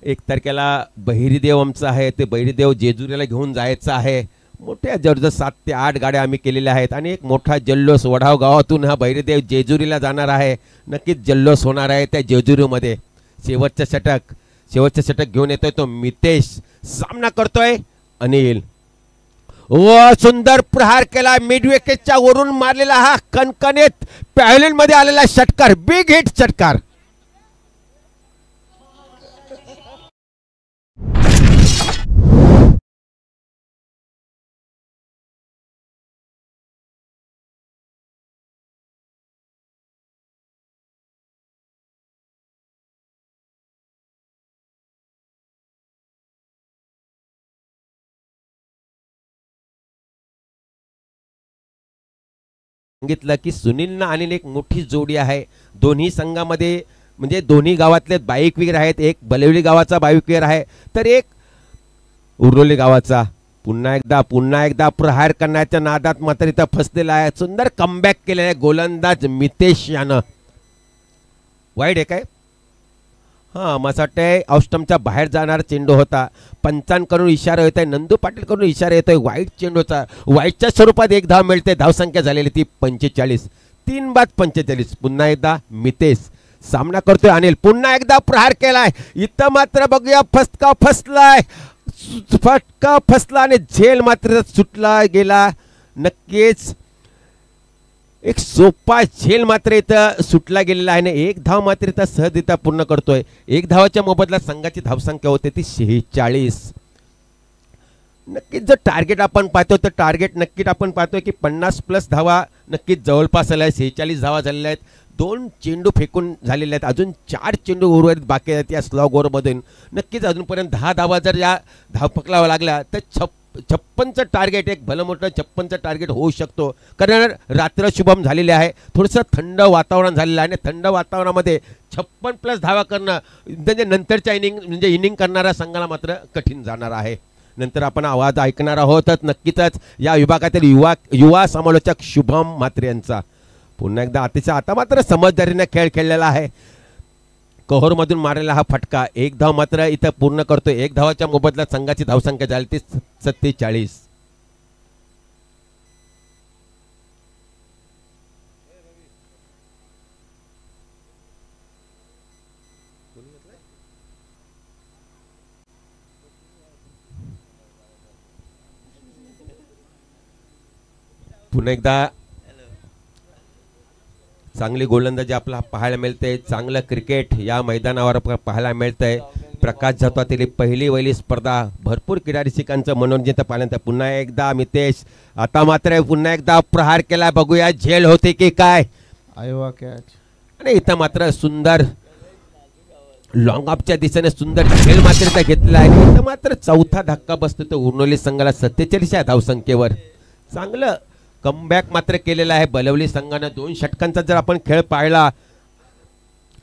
1 तारखेला बहिरीदेव आमचा आहे. ते बहिरीदेव जेजुरीला घेऊन जायचं आहे. मोठ्या जवळजवळ 7 ते 8 गाड्या आम्ही केलेल्या आहेत आणि एक मोठा जल्लोष वडाव गावातून हा बहिरीदेव जेजुरीला जाणार आहे. नक्कीच जल्लोष होणार आहे त्या जेजुरीमध्ये. शेवटचं षटक घेऊन येतोय तो मितेश. सामना करतोय अनिल. व सुंदर प्रहार केला. मिड विकेटच्या वरून मारलेला हा कणकणीत पॅव्हलियन मध्ये आलेला षटकार. बिग हिट षटकार. सांगितलं की सुनीलना आणि एक मोठी जोडी आहे दोन्ही संघामध्ये. म्हणजे दोन्ही गावातले बाईकवीर आहेत. एक बलवली गावाचा बाईकवीर आहे तर एक उर्वली गावाचा. पुन्हा एकदा प्रहार करण्याच्या नादात मात्र इथं फसलेला आहे. सुंदर कमबॅक केलेला आहे गोलंदाज मितेश यानं. वाईड आहे काय? हां, मला वाटतंय ऑस्टमच्या बाहेर जाणारा चेंडू होता. पंचांकडून इशारा येत आहे. नंदू पाटीलकडून इशारा येतोय वाईट चेंडूचा. वाईटच्या स्वरूपात 1 धाव मिळते. धावसंख्या झालेली ती 45. 3 बाद 45. पुन्हा एकदा मितेश. सामना करतोय अनिल. पुन्हा एकदा प्रहार केलाय. इथं मात्र बघूया फटका फसला आणि झेल मात्र सुटला गेला. नक्कीच एक सोपा झेल मात्र इथं सुटला गेलेला आहे. 1 धाव मात्र इथं सहजरित्या पूर्ण करतोय. 1 धावाच्या मोबदल्यात संघाची धावसंख्या होते ती 46. नक्कीच जर टार्गेट आपण पाहतो तर टार्गेट नक्कीच आपण पाहतोय की 50+ धावा नक्कीच जवळपास आल्या आहेत. 46 धावा झालेल्या आहेत. 2 चेंडू फेकून झालेले आहेत. अजून 4 चेंडू उर्वरित बाकी आहेत या स्लॉग ओव्हरमधून. नक्कीच अजूनपर्यंत 10 धावा जर या धाव पकडाव्या लागल्या तर 56चं टार्गेट, एक भलं मोठं 56चं टार्गेट होऊ शकतो. कारण रात्र शुभम झालेले आहे, थोडंसं थंड वातावरण झालेलं आहे आणि थंड वातावरणामध्ये 56+ धावा करणं म्हणजे नंतरच्या इनिंग करणाऱ्या संघाला मात्र कठीण जाणार आहे. नंतर आपण आवाज ऐकणार आहोतच नक्कीच या विभागातील युवा समालोचक शुभम म्हात्रे यांचा. पुन्हा एकदा अतिशय आता मात्र समजदारीने खेळ खेळलेला आहे. कहोरमधून मारलेला हा फटका, एक धाव मात्र इथं पूर्ण करतो. एक धावाच्या मोबदल्यात संघाची धावसंख्या झाली ती 47. पुन्हा एकदा चांगली गोलंदाजी आपल्याला पाहायला मिळते, चांगलं क्रिकेट या मैदानावर पाहायला मिळतंय. प्रकाश जाधवातील पहिली वहिली स्पर्धा, भरपूर क्रीडा रसिकांचं मनोरंजन पाहिल्यानंतर पुन्हा एकदा मितेश आता मात्र पुन्हा एकदा प्रहार केला. बघूया झेल होते की काय. Iowa catch. आणि इथं मात्र सुंदर लॉंग ऑफच्या दिशेने सुंदर झेल मात्र घेतला आहे. इथं मात्र चौथा धक्का बसतो तो उर्नोली संघाला 47 या धावसंख्येवर. चांगलं कमबॅक मात्र केलेला आहे बलवली संघानं. 2 षटकांचा जर आपण खेळ पाहिला,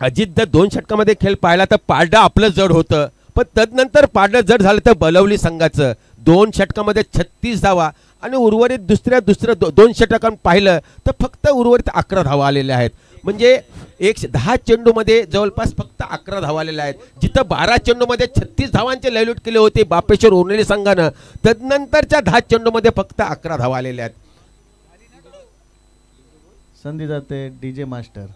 अजित जर 2 षटकामध्ये खेळ पाहिला तर पारडं आपलं जड होतं, पण तदनंतर पारडं जड झालं तर बलवली संघाचं. 2 षटकामध्ये 36 धावा आणि उर्वरित दुसरं 2 षटकांत पाहिलं तर फक्त उर्वरित 11 धावा आलेल्या आहेत. म्हणजे 10 चेंडूमध्ये जवळपास फक्त 11 धावा आलेल्या आहेत. जिथं 12 चेंडूमध्ये 36 धावांचे लयलूट केले होते बापेश्वर उर्नेली संघानं, तदनंतरच्या 10 चेंडूमध्ये फक्त 11 धावा आलेल्या आहेत. संधी जाते डीजे मास्टर.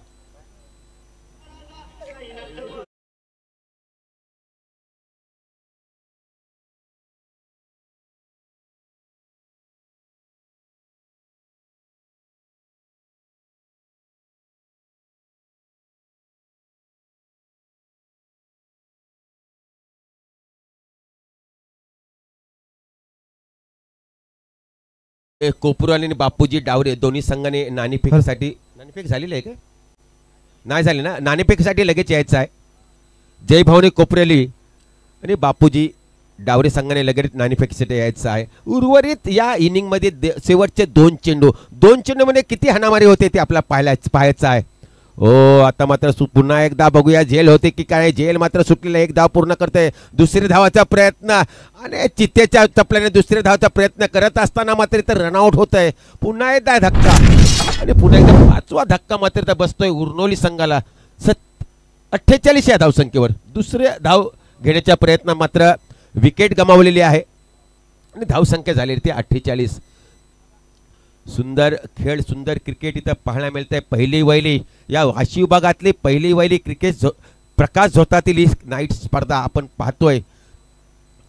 कोपरू आणि बापूजी डावरे दोन्ही संघाने नाणेफेकीसाठी नाणेफेक झालेली आहे का? नाही झाली ना. नाणेफेकीसाठी लगेच यायचं आहे. जयभावनी कोपरेली आणि बापूजी डावरे संघाने लगेच नाणेफेकीसाठी यायचं आहे. उर्वरित या इनिंगमध्ये शेवटचे 2 चेंडूमध्ये किती हाणामारी होते ते आपल्याला पाहायचं आहे. ओ आता मात्र पुन्हा एकदा बघूया झेल होते की काय. झेल मात्र सुटलेला, एक धाव पूर्ण करते. दुसरी धावाचा प्रयत्न आणि चित्तेच्या चपल्याने दुसऱ्या धावाचा प्रयत्न करत असताना मात्र तर रनआउट होत आहे. पुन्हा एकदा धक्का आणि पुन्हा एकदा 5वा धक्का मात्र बसतोय उर्नोली संघाला 48 या धावसंख्येवर. दुसरे धाव घेण्याच्या प्रयत्नात मात्र विकेट गमावलेली आहे आणि धावसंख्या झालेली ती 48. सुंदर खेळ, सुंदर क्रिकेट इथं पाहायला मिळतंय. पहिली वहिली या वाशी विभागातली पहिली वहिली क्रिकेट प्रकाश झोतातील ही नाईट स्पर्धा आपण पाहतोय.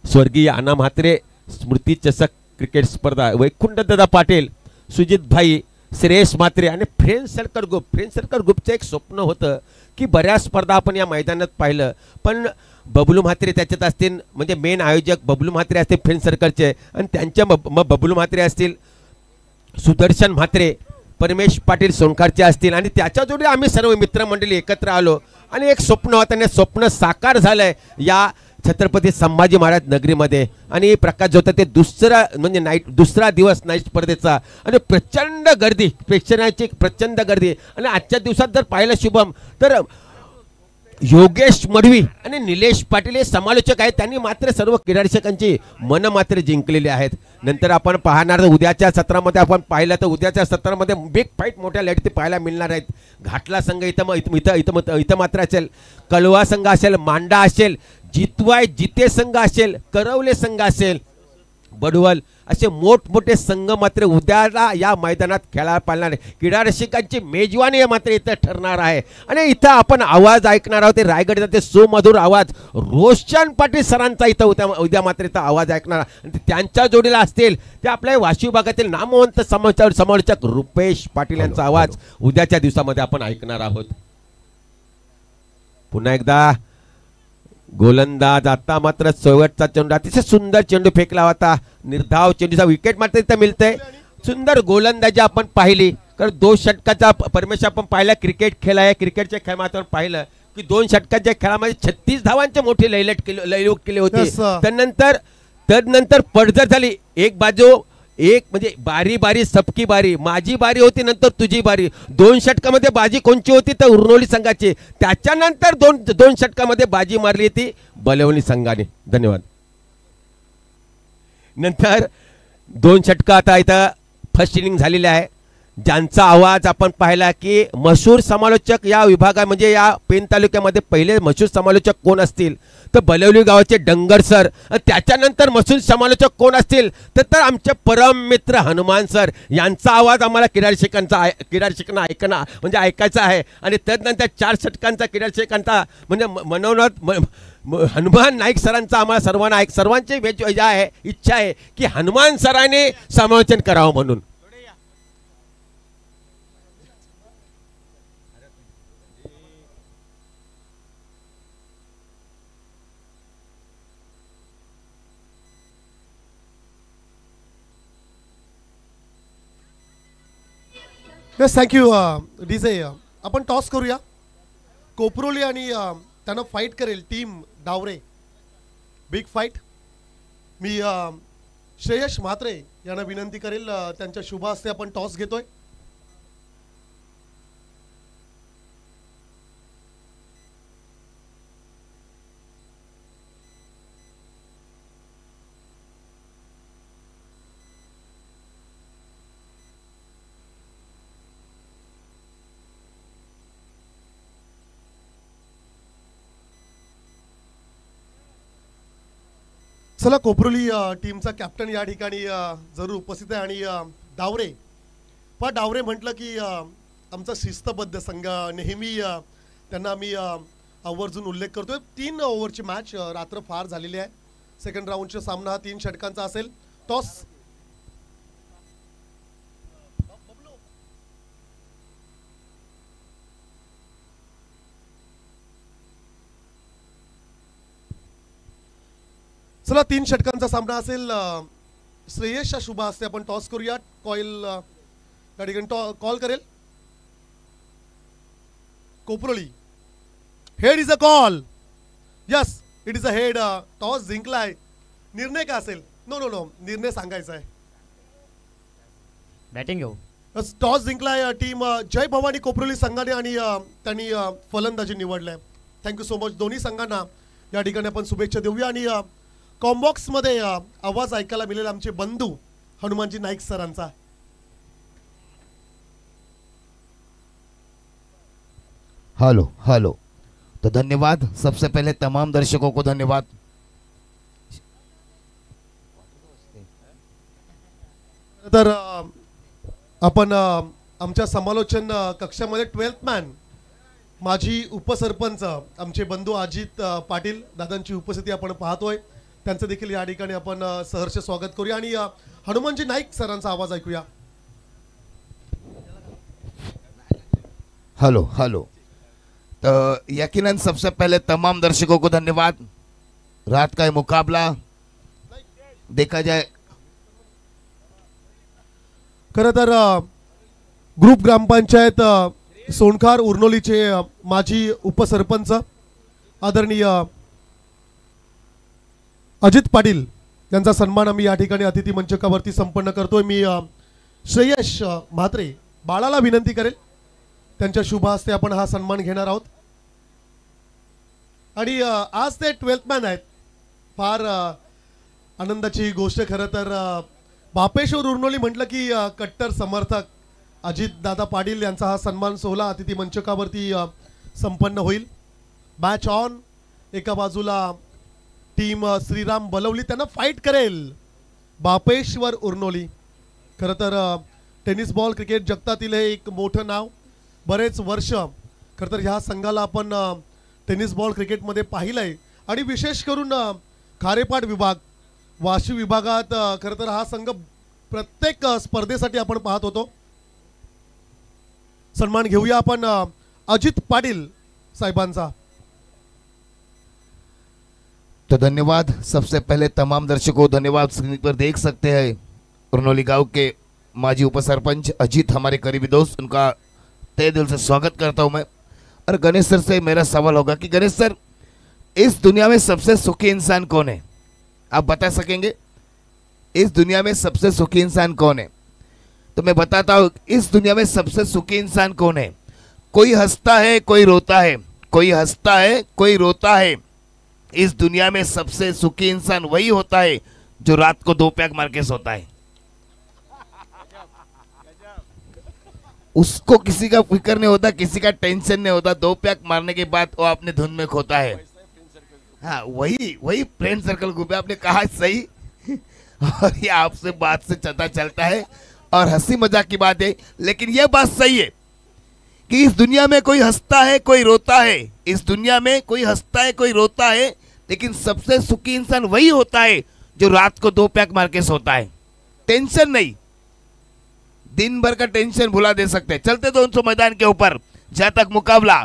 स्वर्गीय अण्णा म्हात्रे स्मृती चषक क्रिकेट स्पर्धा, वैकुंठदादा पाटील, सुजित भाई, श्रेयस म्हात्रे आणि फ्रेंड्स सर्कल ग्रुपचं एक स्वप्न होतं की बऱ्याच स्पर्धा आपण या मैदानात पाहिलं, पण बबलू म्हात्रे त्याच्यात असतील, म्हणजे मेन आयोजक बबलू म्हात्रे असतील फ्रेंड्स सर्कलचे, आणि त्यांच्या बबलू म्हात्रे असतील, सुदर्शन म्हात्रे, परमेश पाटील सोनखारचे असतील, आणि त्याच्या जोडी आम्ही सर्व मित्रमंडळी एकत्र आलो आणि एक स्वप्न होतं आणि स्वप्न साकार झालंय या छत्रपती संभाजी महाराज नगरीमध्ये. आणि प्रकाश जोता ते दुसरा दिवस नाईट स्पर्धेचा आणि प्रचंड गर्दी, प्रेक्षणाची प्रचंड गर्दी. आणि आजच्या दिवसात जर पाहिलं शुभम तर योगेश मडवी आणि निलेश पाटील हे समालोचक आहेत. त्यांनी मात्र सर्व क्रीडारसिकांची मन मात्र जिंकलेली आहेत. नंतर आपण पाहणार उद्याच्या सत्रामध्ये आपण पाहिलं तर उद्याच्या सत्रामध्ये बिग फाईट मोठ्या लढती पाहायला मिळणार आहेत. घाटला संघ इथं मात्र असेल, कळवा संघ असेल, मांडा असेल, जिते संघ असेल, करवले संघ असेल, बडवल असे मोठमोठे संघ मात्र उद्याला या मैदानात खेळायला पाहणार आहे. क्रीडा रसिकांची मेजवानी मात्र इथं ठरणार आहे. आणि इथं आपण आवाज ऐकणार आहोत, रायगड ते सुमधुर आवाज रोशन पाटील सरांचा इथं उद्या मात्र इथं आवाज ऐकणार. आणि त्यांच्या जोडीला असतील ते आपल्या वाशी विभागातील नामवंत समालोचक रुपेश पाटील यांचा आवाज उद्याच्या दिवसामध्ये आपण ऐकणार आहोत. पुन्हा एकदा गोलंदाज आता मात्र शेवटचा चेंडू, अतिशय सुंदर चेंडू फेकला होता, निर्धाव चेंडूचा विकेट मात्र इथं मिळतंय. सुंदर गोलंदाजी आपण पाहिली, कारण 2 षटकाचा परमेश आपण पाहिला. क्रिकेट खेळ आहे, क्रिकेटच्या खेळात पाहिलं की 2 षटकाच्या खेळामध्ये 36 धावांचे मोठे लयलूट केले होते. त्यानंतर पडझड झाली, एक बाजू एक म्हणजे बारी बारी सबकी बारी, माझी बारी होती नंतर तुझी बारी. 2 षटकामध्ये बाजी कोणची होती तर उरनोली संघाची. त्याच्यानंतर दोन षटकामध्ये बाजी मारली ती बलवली संघाने. धन्यवाद. नंतर 2 षटकं आता इथं फर्स्ट इनिंग झालेले आहे, ज्यांचा आवाज आपण पाहिला की मशहूर समालोचक या विभागा म्हणजे या पेन तालुक्यामध्ये पहिले मशहूर समालोचक कोण असतील तर बलवली गावाचे डंगर सर. त्याच्यानंतर मशहूर समालोचक कोण असतील तर आमचे परम मित्र हनुमान सर यांचा आवाज आम्हाला किराड शेखांना म्हणजे ऐकायचा आहे. आणि त्यानंतर 4 षटकांचा किराड शेखांचा म्हणजे मनोनाथ हनुमान नाईक सरांचा आम्हाला सर्वांना सर्वांची इच्छा आहे की हनुमान सरांनी समालोचन करावं म्हणून. Yes thank you DJ. आपण टॉस करूया. कोपरोली आणि त्यांना फाईट करेल टीम डावरे, बिग फाईट. मी श्रेयश म्हात्रे यांना विनंती करेल त्यांच्या शुभ हस्ते आपण टॉस घेतोय. चला, कोपरोली टीमचा कॅप्टन या ठिकाणी जरूर उपस्थित आहे. आणि डावरे डावरे म्हटलं की आमचा शिस्तबद्ध संघ नेहमी त्यांना आम्ही आवर्जून उल्लेख करतोय. 3 ओव्हरची मॅच, रात्र फार झालेली आहे. सेकंड राऊंडचा सामना हा 3 षटकांचा असेल. टॉस चला, 3 षटकांचा सामना असेल. श्रेयसच्या शुभ हस्ते आपण टॉस करूया. कॉईल या ठिकाणी कॉल करेल कोपरोली. Head is a call. Yes, it is a head. Toss जिंकलाय. निर्णय काय असेल? नो नो नो, निर्णय सांगायचा आहे. बॅटिंग घेऊ. टॉस जिंकलाय टीम जय भवानी कोपरोली संघाने आणि त्यांनी फलंदाजी निवडलाय. Thank you so much. दोन्ही संघांना या ठिकाणी आपण शुभेच्छा देऊया. आणि कॉम्बॉक्स मध्ये आवाज ऐकायला मिळेल आमचे बंधू हनुमानजी नाईक सरांचा. Hello hello. तो धन्यवाद, सबसे पहले तमाम दर्शकों को धन्यवाद. तर आपण आमच्या समालोचन कक्षामध्ये 12th मॅन माजी उपसरपंच आमचे बंधू अजित पाटील दादांची उपस्थिती आपण पाहतोय. त्यांचं देखील या ठिकाणी आपण सहर्ष स्वागत करूया. आणि हनुमानजी नाईक सरांचा आवाज ऐकूया. Hello hello. तो यकीनन सबसे पहले तमाम दर्शकों को धन्यवाद. रात का ये मुकाबला देखा जाए, खरं तर ग्रुप ग्रामपंचायत सोनखार उर्नोलीचे माजी उपसरपंच आदरणीय अजित पाटील यांचा सन्मान आम्ही या ठिकाणी अतिथी मंचकावरती संपन्न करतोय. मी श्रेयश म्हात्रे बाळाला विनंती करेल त्यांच्या शुभ हस्ते आपण हा सन्मान घेणार आहोत. आणि आज ते 12th मॅन आहेत. फार आनंदाची गोष्ट. खरं तर बापेश्वर उर्नोली म्हटलं की कट्टर समर्थक अजित दादा पाटील यांचा हा सन्मान सोहळा अतिथी मंचकावरती संपन्न होईल. Match on. एका बाजूला टीम श्रीराम बलवली त्यांना फाईट करेल बापेश्वर उर्नोली. खरं तर टेनिस बॉल क्रिकेट जगतातील हे एक मोठं नाव. बरेच वर्ष खरं तर ह्या संघाला आपण टेनिस बॉल क्रिकेटमध्ये पाहिलंय. आणि विशेष करून खारेपाट विभाग, वाशी विभागात खरं तर हा संघ प्रत्येक स्पर्धेसाठी आपण पाहत होतो. सन्मान घेऊया आपण अजित पाटील साहेबांचा. तो धन्यवाद. सबसे पहले तमाम दर्शकों को धन्यवाद. स्क्रीन पर देख सकते हैं उर्नोली गांव के माजी उपसरपंच अजीत, हमारे करीबी दोस्त, उनका तहे दिल से स्वागत करता हूं मैं. और गणेश सर से मेरा सवाल होगा कि गणेश सर, इस दुनिया में सबसे सुखी इंसान कौन है? आप बता सकेंगे? इस दुनिया में सबसे सुखी इंसान कौन है? तो मैं बताता हूँ, इस दुनिया में सबसे सुखी इंसान कौन है? कोई हंसता है, कोई रोता है, कोई हंसता है, कोई रोता है। इस दुनिया में सबसे सुखी इंसान वही होता है जो रात को 2 पैक मार के सोता है। उसको किसी का फिक्र नहीं होता, किसी का टेंशन नहीं होता। 2 पैक मारने के बाद वो अपने धुन में खोता है। हाँ, वही फ्रेंड सर्कल ग्रुप है। आपने कहा सही। और ये आपसे बात से पता चलता है और हंसी मजाक की बात है, लेकिन यह बात सही है कि इस दुनिया में कोई हंसता है, कोई रोता है। इस दुनिया में कोई हंसता है, कोई रोता है, लेकिन सबसे सुखी इंसान वही होता है जो रात को 2 पैक मार के सोता है। टेंशन नहीं, दिन भर का टेंशन भुला दे सकते हैं। चलते 200 मैदान के ऊपर, जहां तक मुकाबला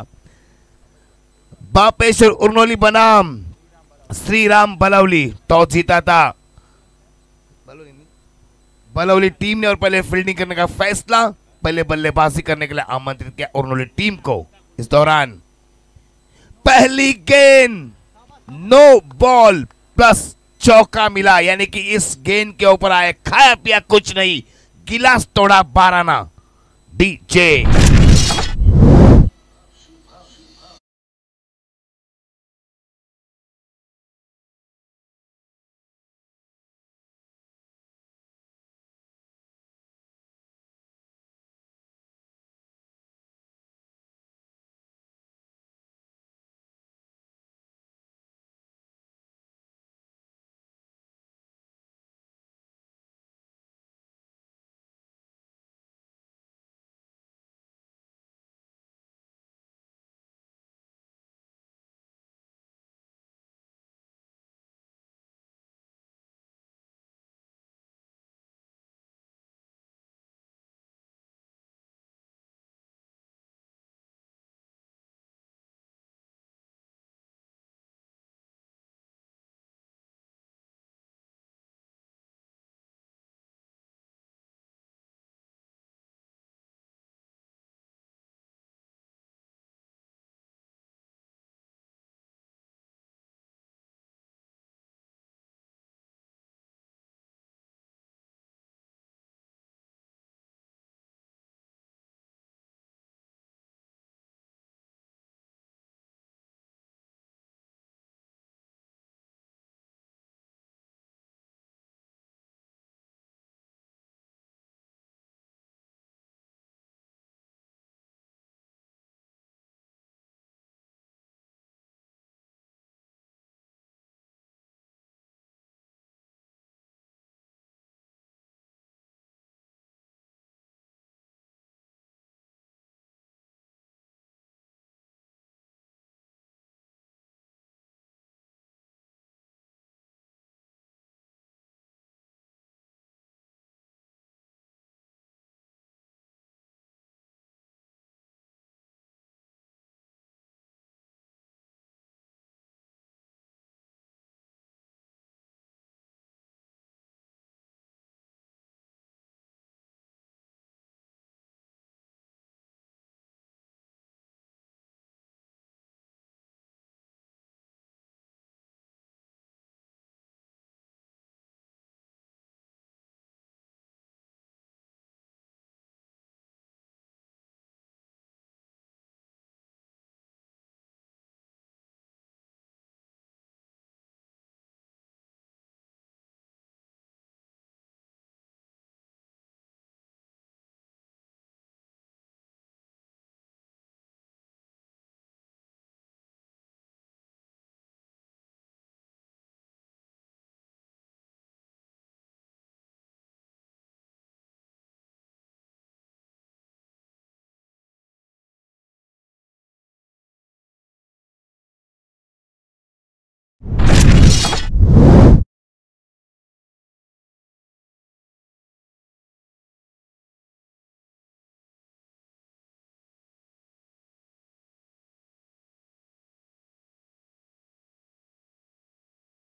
बापेश्वर उर्नोली बनाम श्री राम बलौली। टॉस जीता था बलौली टीम ने और पहले फील्डिंग करने का फैसला, पहले बल्लेबाजी करने के लिए आमंत्रित किया उर्नोली टीम को। इस दौरान पहली गेंद नो बॉल प्लस चौका मिला, यानी कि इस गेंद के ऊपर आए, खाया पिया कुछ नहीं, गिलास तोड़ा 12 आना। डीजे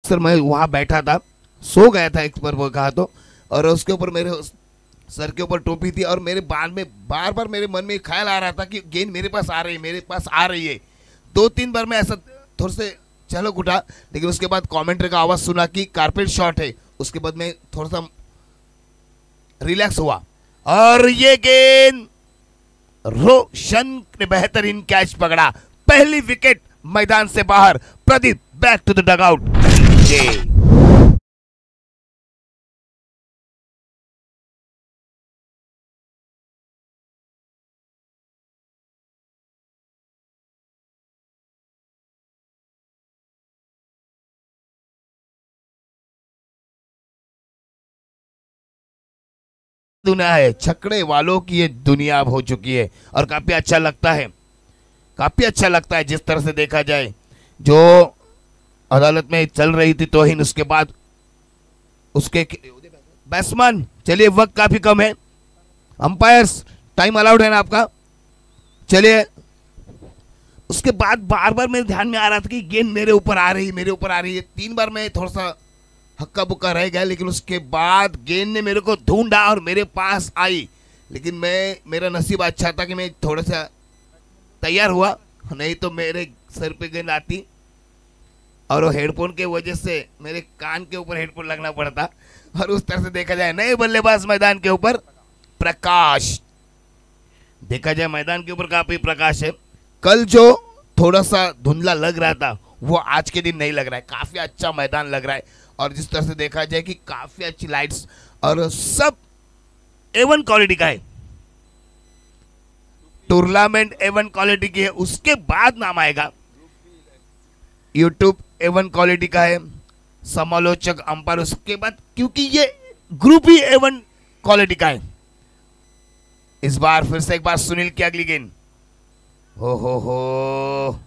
सर मैं वहां बैठा था, सो गया था एक बार वो कहा तो, और उसके ऊपर मेरे सर के ऊपर टोपी थी और मेरे बाल में बार बार मेरे मन में ख्याल आ रहा था कि गेंद मेरे पास आ रही है, मेरे पास आ रही है। 2-3 बार मैं ऐसा थोड़े से चलो उठा, लेकिन उसके बाद कमेंटर का आवाज सुना कि कारपेट शॉट है, उसके बाद मैं थोड़ा सा रिलैक्स हुआ और ये गेंद रोशन ने बेहतरीन कैच पकड़ा, पहली विकेट मैदान से बाहर। Pradeep back to the dugout. दुनिया है, छकड़े वालों की ये दुनिया अब हो चुकी है और काफी अच्छा लगता है, काफी अच्छा लगता है। जिस तरह से देखा जाए जो अदालत में चल रही थी तौहीन, उसके बाद उसके बैट्समैन, चलिए वक्त काफी कम है, अंपायर्स टाइम अलाउड है ना आपका, चलिए। उसके बाद बार बार मेरे ध्यान में आ रहा था कि गेंद मेरे ऊपर आ रही, मेरे ऊपर आ रही है। 3 बार मैं थोड़ा सा हक्का बुक्का रह गया, लेकिन उसके बाद गेंद ने मेरे को ढूंढा और मेरे पास आई। लेकिन मेरा नसीब अच्छा था कि मैं थोड़ा सा तैयार हुआ, नहीं तो मेरे सर पे गेंद आती और वो हेडफोन के वजह से मेरे कान के ऊपर हेडफोन लगना पड़ता। और उस तरह से देखा जाए नए बल्लेबाज मैदान के ऊपर प्रकाश, देखा जाए मैदान के ऊपर काफी प्रकाश है। कल जो थोड़ा सा धुंधला लग रहा था वो आज के दिन नहीं लग रहा है, काफी अच्छा मैदान लग रहा है। और जिस तरह से देखा जाए कि काफी अच्छी लाइट्स और सब A1 क्वालिटी का है, टूर्नामेंट A1 क्वालिटी की है। उसके बाद नाम आएगा, यूट्यूब A1 क्वालिटी का है, समालोचक अंपायर उसके बाद, क्योंकि ये ग्रुप ही A1 क्वालिटी का है। इस बार फिर से एक बार सुनील की अगली गेंद, हो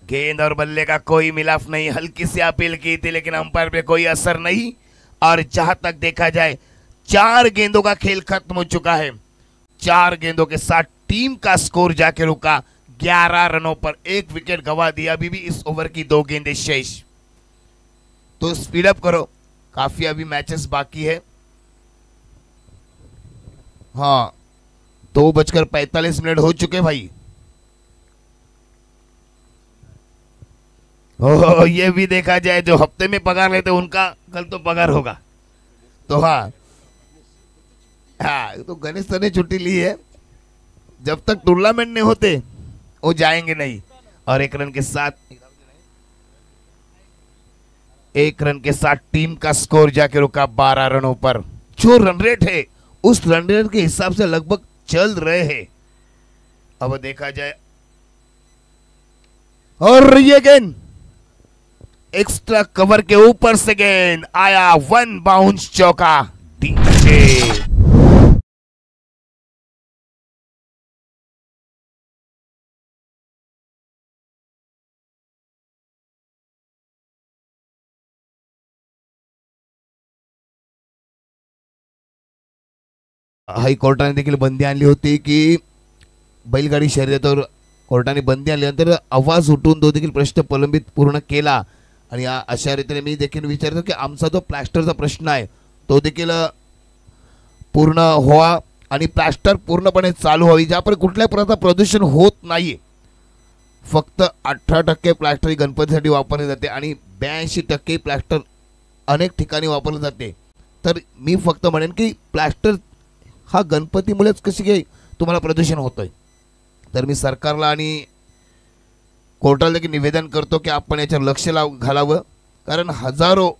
गेंद और बल्ले का कोई मिलाप नहीं, हल्की सी अपील की थी लेकिन अंपायर पे कोई असर नहीं। और जहां तक देखा जाए 4 गेंदों का खेल खत्म हो चुका है, 4 गेंदों के साथ टीम का स्कोर जाके रुका 11 रनों पर, 1 विकेट गंवा दिया। अभी भी इस ओवर की 2 गेंदें शेष, तो स्पीड अप करो, काफी अभी मैचेस बाकी है। हाँ 2:45 हो चुके भाई। ओह, ये भी देखा जाए जो हफ्ते में पगार लेते उनका कल तो पगार होगा। तो हाँ तो गणेश सर ने छुट्टी ली है, जब तक टूर्नामेंट नहीं होते वो जाएंगे नहीं। और 1 रन के साथ टीम का स्कोर जाके रुका 12 रनों पर। जो रन रेट है उस रन रेट के हिसाब से लगभग चल रहे हैं। अब देखा जाए और ये गेंद एक्स्ट्रा कवर के ऊपर से गेंद आया, 1 बाउंस चौका। डीजे हायकोर्टाने देखील बंदी आणली होती की बैलगाडी शर्यतीवर कोर्टाने बंदी आणल्यानंतर आवाज उठून तो देखील प्रश्न प्रलंबित पूर्ण केला। आणि अशा रीतीने मी देखील विचारतो की आमचा जो प्लास्टरचा प्रश्न आहे तो देखील पूर्ण व्हावा आणि प्लास्टर पूर्णपणे चालू व्हावी, ज्यापर कुठल्याही प्रकारचं प्रदूषण होत नाही। फक्त 18% प्लास्टर ही गणपतीसाठी वापरले जाते आणि 82% प्लास्टर अनेक ठिकाणी वापरले जाते। तर मी फक्त म्हणेन की प्लास्टर हा गणपतीमुळेच कशी काही तुम्हाला प्रदूषण होतंय। तर मी सरकारला आणि कोर्टाला देखील निवेदन करतो की आपण याच्यावर लक्ष घालावं, कारण हजारो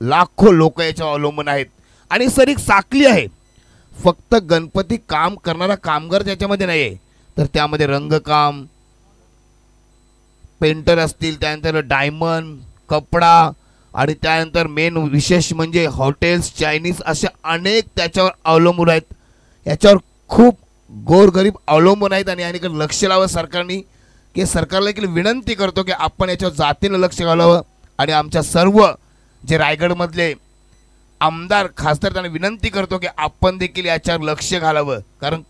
लाखो लोक याच्यावर अवलंबून आहेत। आणि सर एक साखली आहे, फक्त गणपती काम करणारा कामगार त्याच्यामध्ये नाही आहे, तर त्यामध्ये रंगकाम, पेंटर असतील, त्यानंतर डायमंड, कपडा आणि त्यानंतर मेन विशेष म्हणजे हॉटेल्स, चायनीज अशा अनेक त्याच्यावर अवलंबून आहेत। याच्यावर खूप गोरगरीब अवलंबून आहेत आणि याकडे लक्ष लावावं सरकारने। की सरकारला देखील विनंती करतो की आपण याच्यावर जातीनं लक्ष घालावं आणि आमच्या सर्व जे रायगडमधले आमदार खासदार त्यांना विनंती करतो की आपण देखील याच्यावर लक्ष घालावं, कारण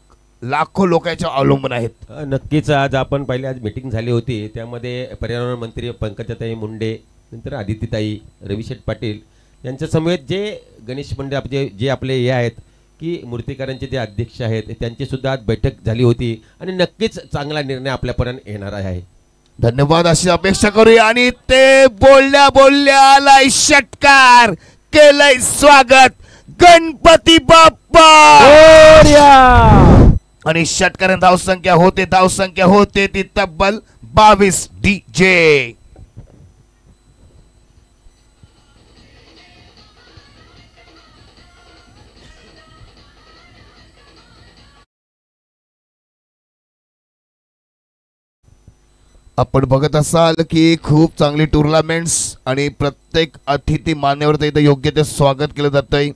लाखो लोक याच्यावर अवलंबून आहेत। नक्कीच आज आपण पाहिले, आज मीटिंग झाली होती, त्यामध्ये पर्यावरण मंत्री पंकजाताई मुंडे, नंतर आदित्यताई, रविशेठ पाटील यांच्या समेत जे गणेश मंडळ जे आपले हे आहेत की मूर्तिकारांचे जे अध्यक्ष आहेत त्यांची सुद्धा आज बैठक झाली होती आणि नक्कीच चांगला निर्णय आपल्यापर्यंत येणार आहे। धन्यवाद अशी अपेक्षा करूया आणि ते बोलल्या बोलल्या आलाय षटकार केलंय स्वागत गणपती बाप्पा आणि षटकार धावसंख्या होते ती तब्बल 22 DJ. आपण बघत असाल की खूप चांगली टुर्नामेंट्स आणि प्रत्येक अतिथी मान्यवर इथे योग्य ते स्वागत केलं जातंय.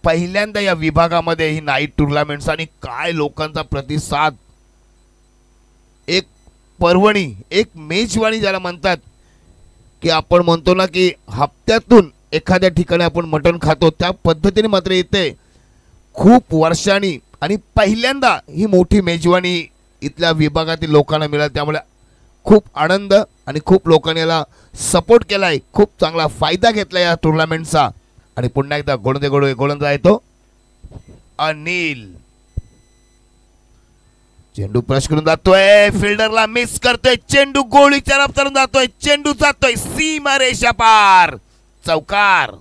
पहिल्यांदा या विभागामध्ये ही नाईट टुर्नामेंट्स आणि काय लोकांचा प्रतिसाद, एक पर्वणी, एक मेजवानी ज्याला म्हणतात की आपण म्हणतो ना की हप्त्यातून एखाद्या ठिकाणी आपण मटण खातो त्या पद्धतीने मात्र इथे खूप वर्षांनी आणि पहिल्यांदा ही मोठी मेजवानी इथल्या विभागातील लोकांना मिळाली. त्यामुळे खूप आनंद आणि खूप लोकांनी याला सपोर्ट केलाय, खूप चांगला फायदा घेतला या टुर्नामेंटचा. आणि पुन्हा एकदा गोलंदाज येतो अनिल. चेंडू प्रश करून जातोय, फिल्डरला मिस करतोय, चेंडू गोळीच्या रफ्तारून जातोय, चेंडू जातोय सीमा रेषा पार, चौकार.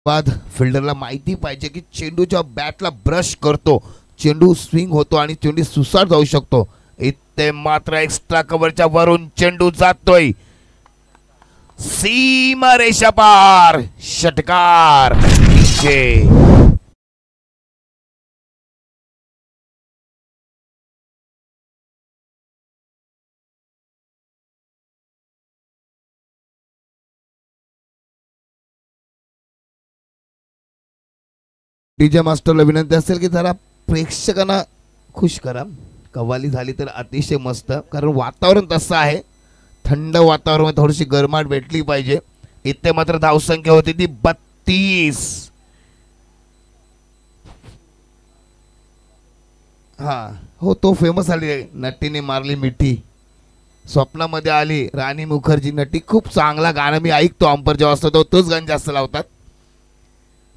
बाद फिल्डरला माहिती पाहिजे की चेंडूच्या बॅटला ब्रश करतो, चेंडू स्विंग होतो आणि चेंडू सुसाट जाऊ शकतो. इथे मात्र एक्स्ट्रा कव्हरच्या वरून चेंडू जातोय सीमा रेषा पार, षटकार. डीजे मास्टरला विनंती असेल की जरा प्रेक्षकांना खुश करा. कव्वाली झाली तर अतिशय मस्त, कारण वातावरण तसं आहे, थंड वातावरण, थोडीशी गरमाट भेटली पाहिजे. इथे मात्र धावसंख्या होती ती 32. हा हो, तो फेमस आली, नटीने मारली मिठी, स्वप्नामध्ये आली राणी मुखर्जी नटी. खूप चांगला गाणं मी ऐकतो, अंपर जेव्हा असतो तोच गाणं जास्त लावतात.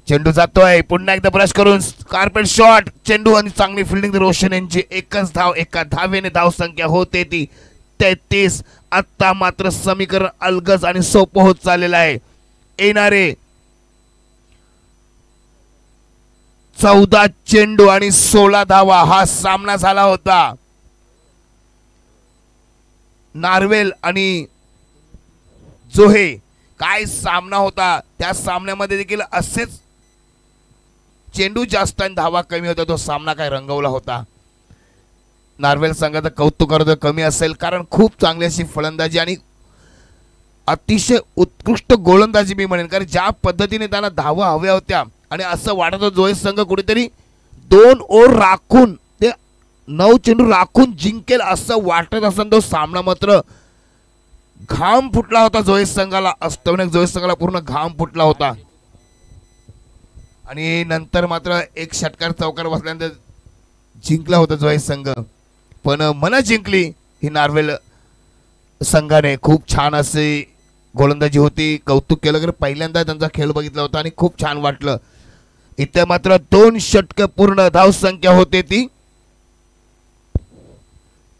चेंडू जातोय, पुन्हा एकदा ब्रश करून कार्पेट शॉट, चेंडू आणि चांगली फिल्डिंग रोशन यांची एकच धाव, एका धावेने धावसंख्या होते ती 33. आता मात्र समीकरण अलगज आणि सोपं होत चाललेलं आहे. येणारे 14 चेंडू आणि 16 धावा हा सामना झाला होता. नार्वेल आणि जोहे काय सामना होता, त्या सामन्यामध्ये देखील असेच चेंडू जास्त आणि धावा कमी होता, तो सामना काय रंगवला होता. नार्वेल संघाचं कौतुक करतो कमी असेल, कारण खूप चांगली अशी फलंदाजी आणि अतिशय उत्कृष्ट गोलंदाजी मी म्हणेन, कारण ज्या पद्धतीने त्यांना धावा हव्या होत्या आणि असं वाटत होतं जोहेस संघ कुठेतरी 2 ओव्हर राखून ते 9 चेंडू राखून जिंकेल असं वाटत असताना तो सामना मात्र घाम फुटला होता जोहेस संघाला. अष्टविनायक जोहेस संघाला पूर्ण घाम फुटला होता आणि नंतर मात्र एक षटकार चौकार बसल्यानंतर जिंकला होता जोहेस संघ. पण मन जिंकली ही नार्वेल संघाने. खूप छान अशी गोलंदाजी होती, कौतुक केलं, कारण पहिल्यांदा त्यांचा खेळ बघितला होता आणि खूप छान वाटलं. इथे मात्र 2 षटके पूर्ण, धावसंख्या होते ती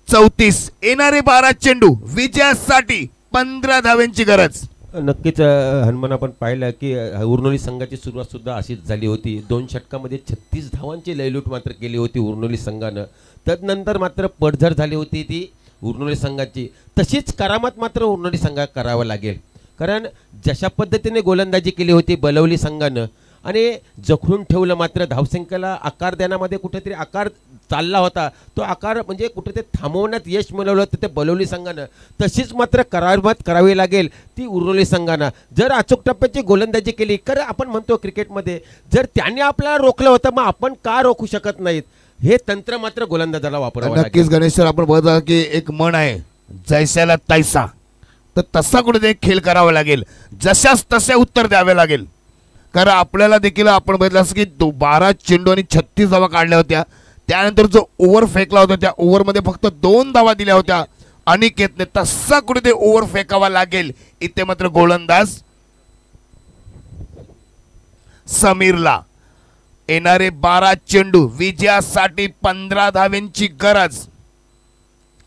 34. येणारे 12 चेंडू, विजयासाठी 15 धाव्यांची गरज. नक्कीच हनुमान, आपण पाहिलं की उर्नोली संघाची सुरुवात सुद्धा अशीच झाली होती. 2 षटकामध्ये 36 धावांची लयलूट मात्र केली होती उर्नोली संघानं. तदनंतर मात्र पडझड झाली होती ती उर्नोली संघाची. तशीच करामत मात्र उर्नोली संघात करावं लागेल, कारण जशा पद्धतीने गोलंदाजी केली होती बलवली संघानं आणि जखडून ठेवलं, मात्र धावसंख्येला आकार देण्यामध्ये कुठेतरी आकार चालला होता, तो आकार म्हणजे कुठेतरी थांबवण्यात यश मिळवलं होतं ते बलवली संघानं. तशीच मात्र करामत करावी लागेल ती उर्नोली संघानं. जर अचूक टप्प्याची गोलंदाजी केली, कारण आपण म्हणतो क्रिकेटमध्ये जर त्यांनी आपल्याला रोखलं होतं मग आपण का रोखू शकत नाहीत, हे तंत्र मात्र गोलंदाजाला वापरावं लागेल. नक्कीच गणेश सर, आपण बघा की एक म्हण आहे, जैसाला तैसा, तर तसा कुठे एक खेळ करावा लागेल, जशास तसे उत्तर द्यावे लागेल. कारण आपल्याला देखील आपण बघितलं असं की 12 चेंडू आणि 36 धावा काढल्या होत्या. त्यानंतर जो ओव्हर फेकला होता त्या ओव्हरमध्ये फक्त 2 धावा दिल्या होत्या अनिकेतने. तसा कुठे ते ओव्हर फेकावा लागेल इथे मात्र गोलंदाज समीरला. येणारे 12 चेंडू विजयासाठी 15 धाव्यांची गरज.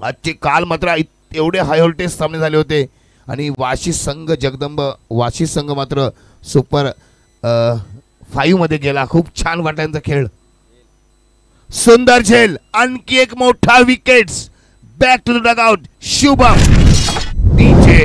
आजचे काल मात्र एवढे हाय व्होल्टेज सामने झाले होते आणि वाशी संघ जगदंब वाशी संघ मात्र सुपर 5 मध्ये गेला. खूप छान वाटायचा खेळ. सुंदर झेल. आणखी एक मोठा wickets. Back to the dugout. Shubham DJ.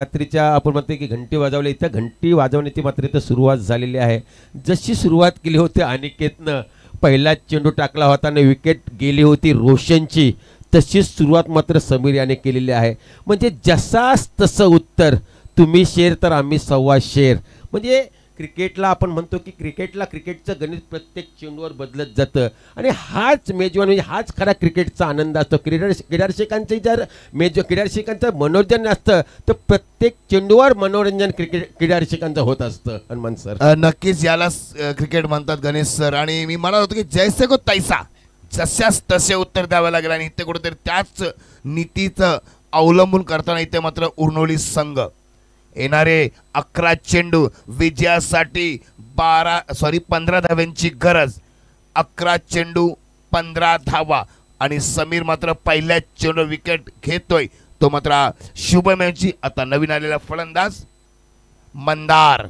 रात्रीच्या आपण म्हणतो की घंटी वाजवली. इथं घंटी वाजवण्याची मात्र इथं सुरुवात झालेली आहे. जशी सुरुवात केली होती अनिकेतनं, पहिला चेंडू टाकला होता आणि विकेट गेली होती रोशनची, तशीच सुरुवात मात्र समीर याने केलेली आहे. म्हणजे जसाच तसं उत्तर. तुम्ही शेर तर आम्ही सव्वा शेर. म्हणजे क्रिकेटला आपण म्हणतो की क्रिकेटचं गणित प्रत्येक चेंडूवर बदलत जातं आणि हाच मेजवान म्हणजे हाच खरा क्रिकेटचा आनंद असतो. क्रीडारसिकांचं जर क्रीडारसिकांचं मनोरंजन असतं तर प्रत्येक चेंडूवर मनोरंजन क्रीडारसिकांचं होत असतं. हनुमान सर नक्कीच याला क्रिकेट म्हणतात गणेश सर. आणि मी म्हणत होतो की जैसे को तैसा, जशाच तसे उत्तर द्यावं लागेल आणि इथे कुठेतरी त्याच नीतीचं अवलंबून करताना इथे मात्र उर्नोली संघ. येणारे 11 चेंडू विजयासाठी 15 धाव्यांची गरज. 11 चेंडू 15 धावा आणि समीर मात्र पहिल्या चेंडू विकेट घेतोय. तो मात्र शुभम यांची. आता नवीन आलेला फलंदाज मंदार.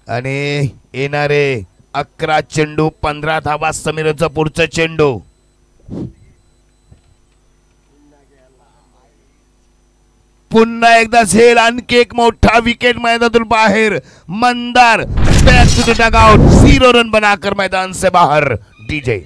आणि येणारे 11 चेंडू 15 धावा. समीरचा पुढचा चेंडू. पुन्हा एकदा झेल. आणखी एक मोठा विकेट मैदानातून बाहेर. Mandar back to the dugout. 0 run बनाकर मैदान से बाहर. डीजे.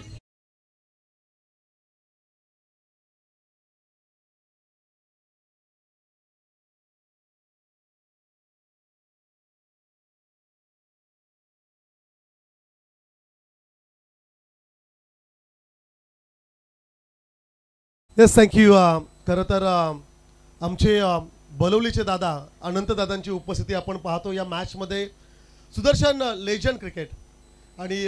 Yes thank you. खरं तर आमचे बलवलीचे दादा अनंत दादांची उपस्थिती आपण पाहतो या मॅचमध्ये. सुदर्शन लेजंड क्रिकेट आणि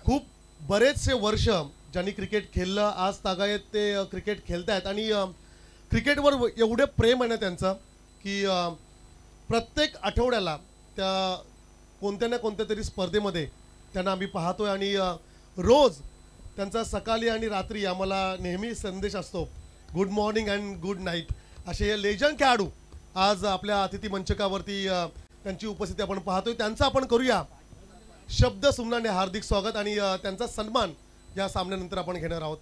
खूप बरेचसे वर्ष ज्यांनी क्रिकेट खेळलं आज तागायत ते क्रिकेट खेळत आहेत आणि क्रिकेटवर एवढे प्रेम आहे ना त्यांचं की प्रत्येक आठवड्याला त्या कोणत्या ना कोणत्या तरी स्पर्धेमध्ये त्यांना आम्ही पाहतोय आणि रोज त्यांचा सकाळी आणि रात्री आम्हाला नेहमी संदेश असतो good morning and good night. असे हे लेजंड खेळाडू आज आपल्या अतिथी मंचकावरती त्यांची उपस्थिती आपण पाहतोय. त्यांचा आपण करूया शब्द सुमनाने हार्दिक स्वागत आणि त्यांचा सन्मान या सामन्यानंतर आपण घेणार आहोत.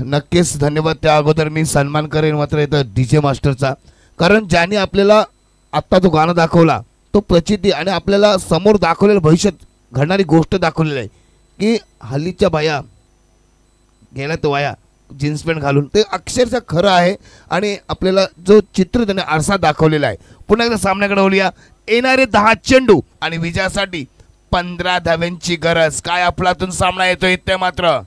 नक्कीच धन्यवाद. त्या अगोदर मी सन्मान करेन मात्र इथं डीजे मास्टरचा. कारण ज्याने आपल्याला आत्ता तो गाणं दाखवला तो प्रचिती आणि आपल्याला समोर दाखवलेलं भविष्यात घडणारी गोष्ट दाखवलेली आहे की हल्लीच्या बाया गेल्या तो वाया जीन्स पॅन्ट घालून. ते अक्षरशः खरं आहे आणि आपल्याला जो चित्र त्याने आरसा दाखवलेला आहे. पुन्हा एकदा सामन्याकडे वळूया. येणारे 10 चेंडू आणि विजयासाठी 15 धाव्यांची गरज. काय अफलातून सामना येतो इथे मात्र.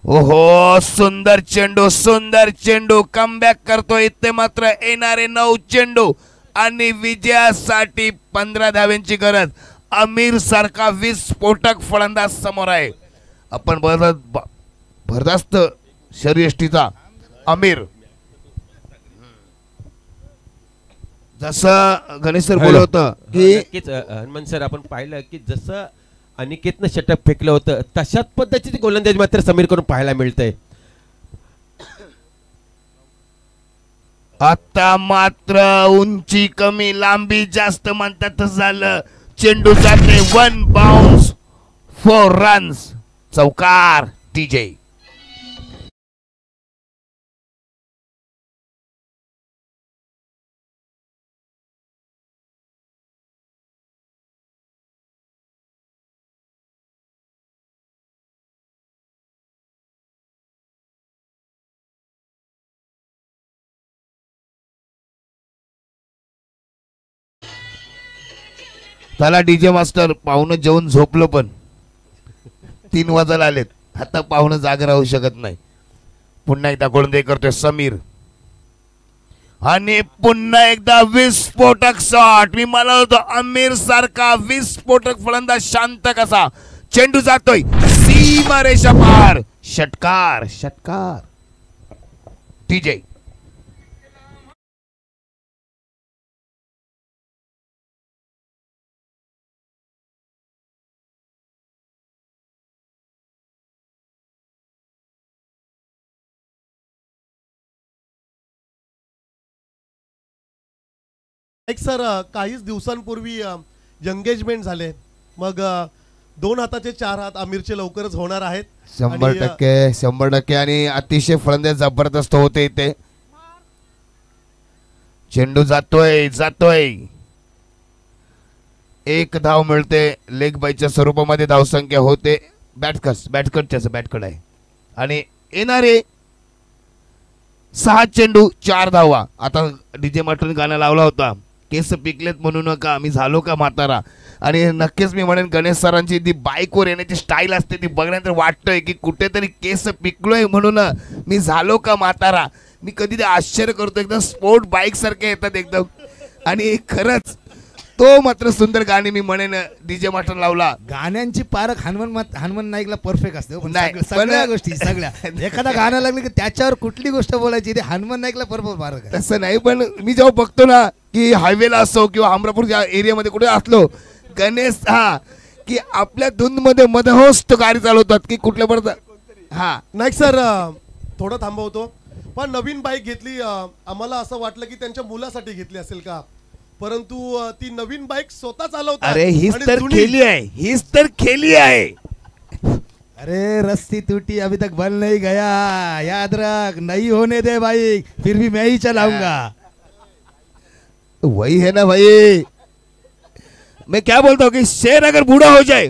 ओहो सुंदर चेंडू कमबॅक करतो इथे मात्र. येणारे 9 चेंडू आणि विजयासाठी 15 धाव्यांची गरज. अमीर सारखा विस्फोटक फलंदाज समोर आहे. आपण भरदास्त शर्यष्टीचा अमीर. जसं गणेश सर बोलत होतं की नक्कीच हनुमान सर आपण पाहिलं की जसं अनिकेतनं षटक फेकलं होतं तशाच पद्धतीची गोलंदाजी मात्र समीर करून पाहायला मिळतंय. आता मात्र उंची कमी लांबी जास्त म्हणतात झालं. चेंडू जाते 1 बाउन्स 4 रन्स. चौकार टीजे. त्याला डीजे मास्टर पाहुणं जेवून झोपलो पण 3 वाजायला आलेत. आता पाहुणं जागा राहू शकत नाही. पुन्हा एकदा गोलंदाजी करतोय समीर आणि पुन्हा एकदा विस्फोटक शॉट. मी मला होतो आमिर सारखा विस्फोटक फलंदाज शांत कसा. चेंडू जातोय सीमा रेषा पार. षटकार षटकार टीजे. एक सर काहीच दिवसांपूर्वी एंगेजमेंट झाले. मग 2 हाताचे 4 हात आमिरचे लवकरच होणार आहेत. 100% आणि अतिशय फलंदाज जबरदस्त होते इथे. चेंडू जातोय जातोय. 1 धाव मिळते. लेग बायच्या स्वरूपामध्ये धावसंख्या होते. बॅटकट आहे आणि येणारे 6 चेंडू 4 धावा. आता डीजे मास्टरने गाणं लावला होता केस पिकलेत म्हणू नका मी झालो का म्हातारा. आणि नक्कीच मी म्हणेन गणेश सरांची ती बाईकवर येण्याची स्टाईल असते ती बघण्यानंतर वाटतंय की कुठेतरी केस पिकलोय म्हणून मी झालो का म्हातारा. मी कधी ते आश्चर्य करतो. एकदम स्पोर्ट बाईक सारखे येतात एकदम. आणि खरंच तो मात्र सुंदर गाणी मी म्हणेन डीजे मास्टर लावला. गाण्यांची पारख हनुमान नाईकला परफेक्ट असते. नाही, सगळ्या गोष्टी सगळ्या एखादा गाणं लागलं की त्याच्यावर कुठली गोष्ट बोलायची ते हनुमान नाईकला परफेक्ट पारख आहे. तसं नाही पण मी जेव्हा बघतो ना की हायवेला असो किंवा हमरापूर एरियामध्ये कुठे असलो गणेश की आपल्या धुंद मध्ये मधोस्त गाडी चालवतात की कुठल्या पर्यंत. नाही सर थोडं थांबवतो. पण नवीन बाईक घेतली आम्हाला असं वाटलं की त्यांच्या मुलासाठी घेतली असेल का. परंतु ती नवीन बाईक स्वतः चालवतात. अरे हीच तर खेली आहे. हीच तर खेली आहे. अरे रस्सी टूटी अभी तक बन नहीं गया. याद रख नहीं होने दे बाइक फिर भी मैं ही चलाऊंगा. वही है ना भाई. मैं क्या बोलता हूँ कि शेर अगर बूढ़ा हो जाए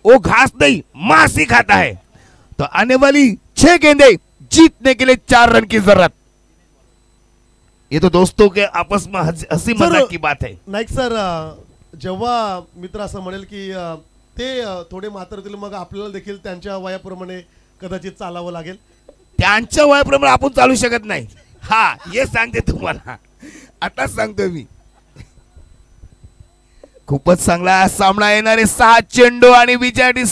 वो घास नहीं मांस ही खाता है. तो आने वाली 6 गेंदें जीतने के लिए 4 रन की जरूरत. ये तो दोस्तों के आपस में हंसी मजाक की बात है. नाईक सर जेव्हा मित्र असं म्हणेल की ते थोडे म्हातारतील मग आपल्याला देखील त्यांच्या वयाप्रमाणे कदाचित चालावं लागेल. त्यांच्या वयाप्रमाणे आपण चालू शकत नाही. हे सांगते तुम्हाला. आता सांगतोय मी. खूपच चांगला सामना. येणारे 6 चेंडू आणि विजयासाठी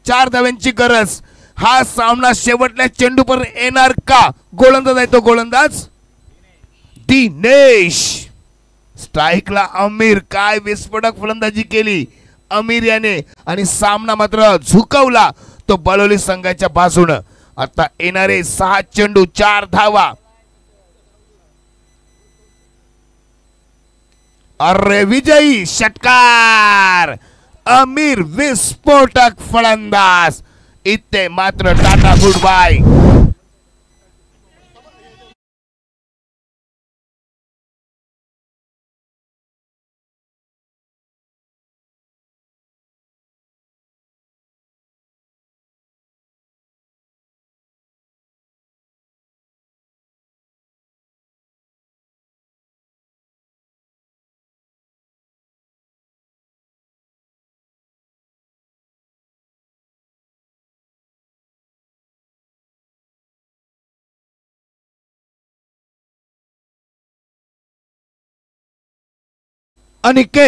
4 धाव्यांची गरज. हा सामना शेवटल्या चेंडू पर येणार का. गोलंदाज आहे तो गोलंदाज दिनेश. स्ट्राईकला आमिर. काय विस्फोटक फलंदाजी केली आमिर याने आणि सामना मात्र झुकवला तो बलोली संघाच्या बाजूने. आता येणारे 6 चेंडू 4 धावा. अरे विजयी षटकार आमिर विस्फोटक फलंदाज. इथे मात्र टाटा गुड बाय. अनिकेत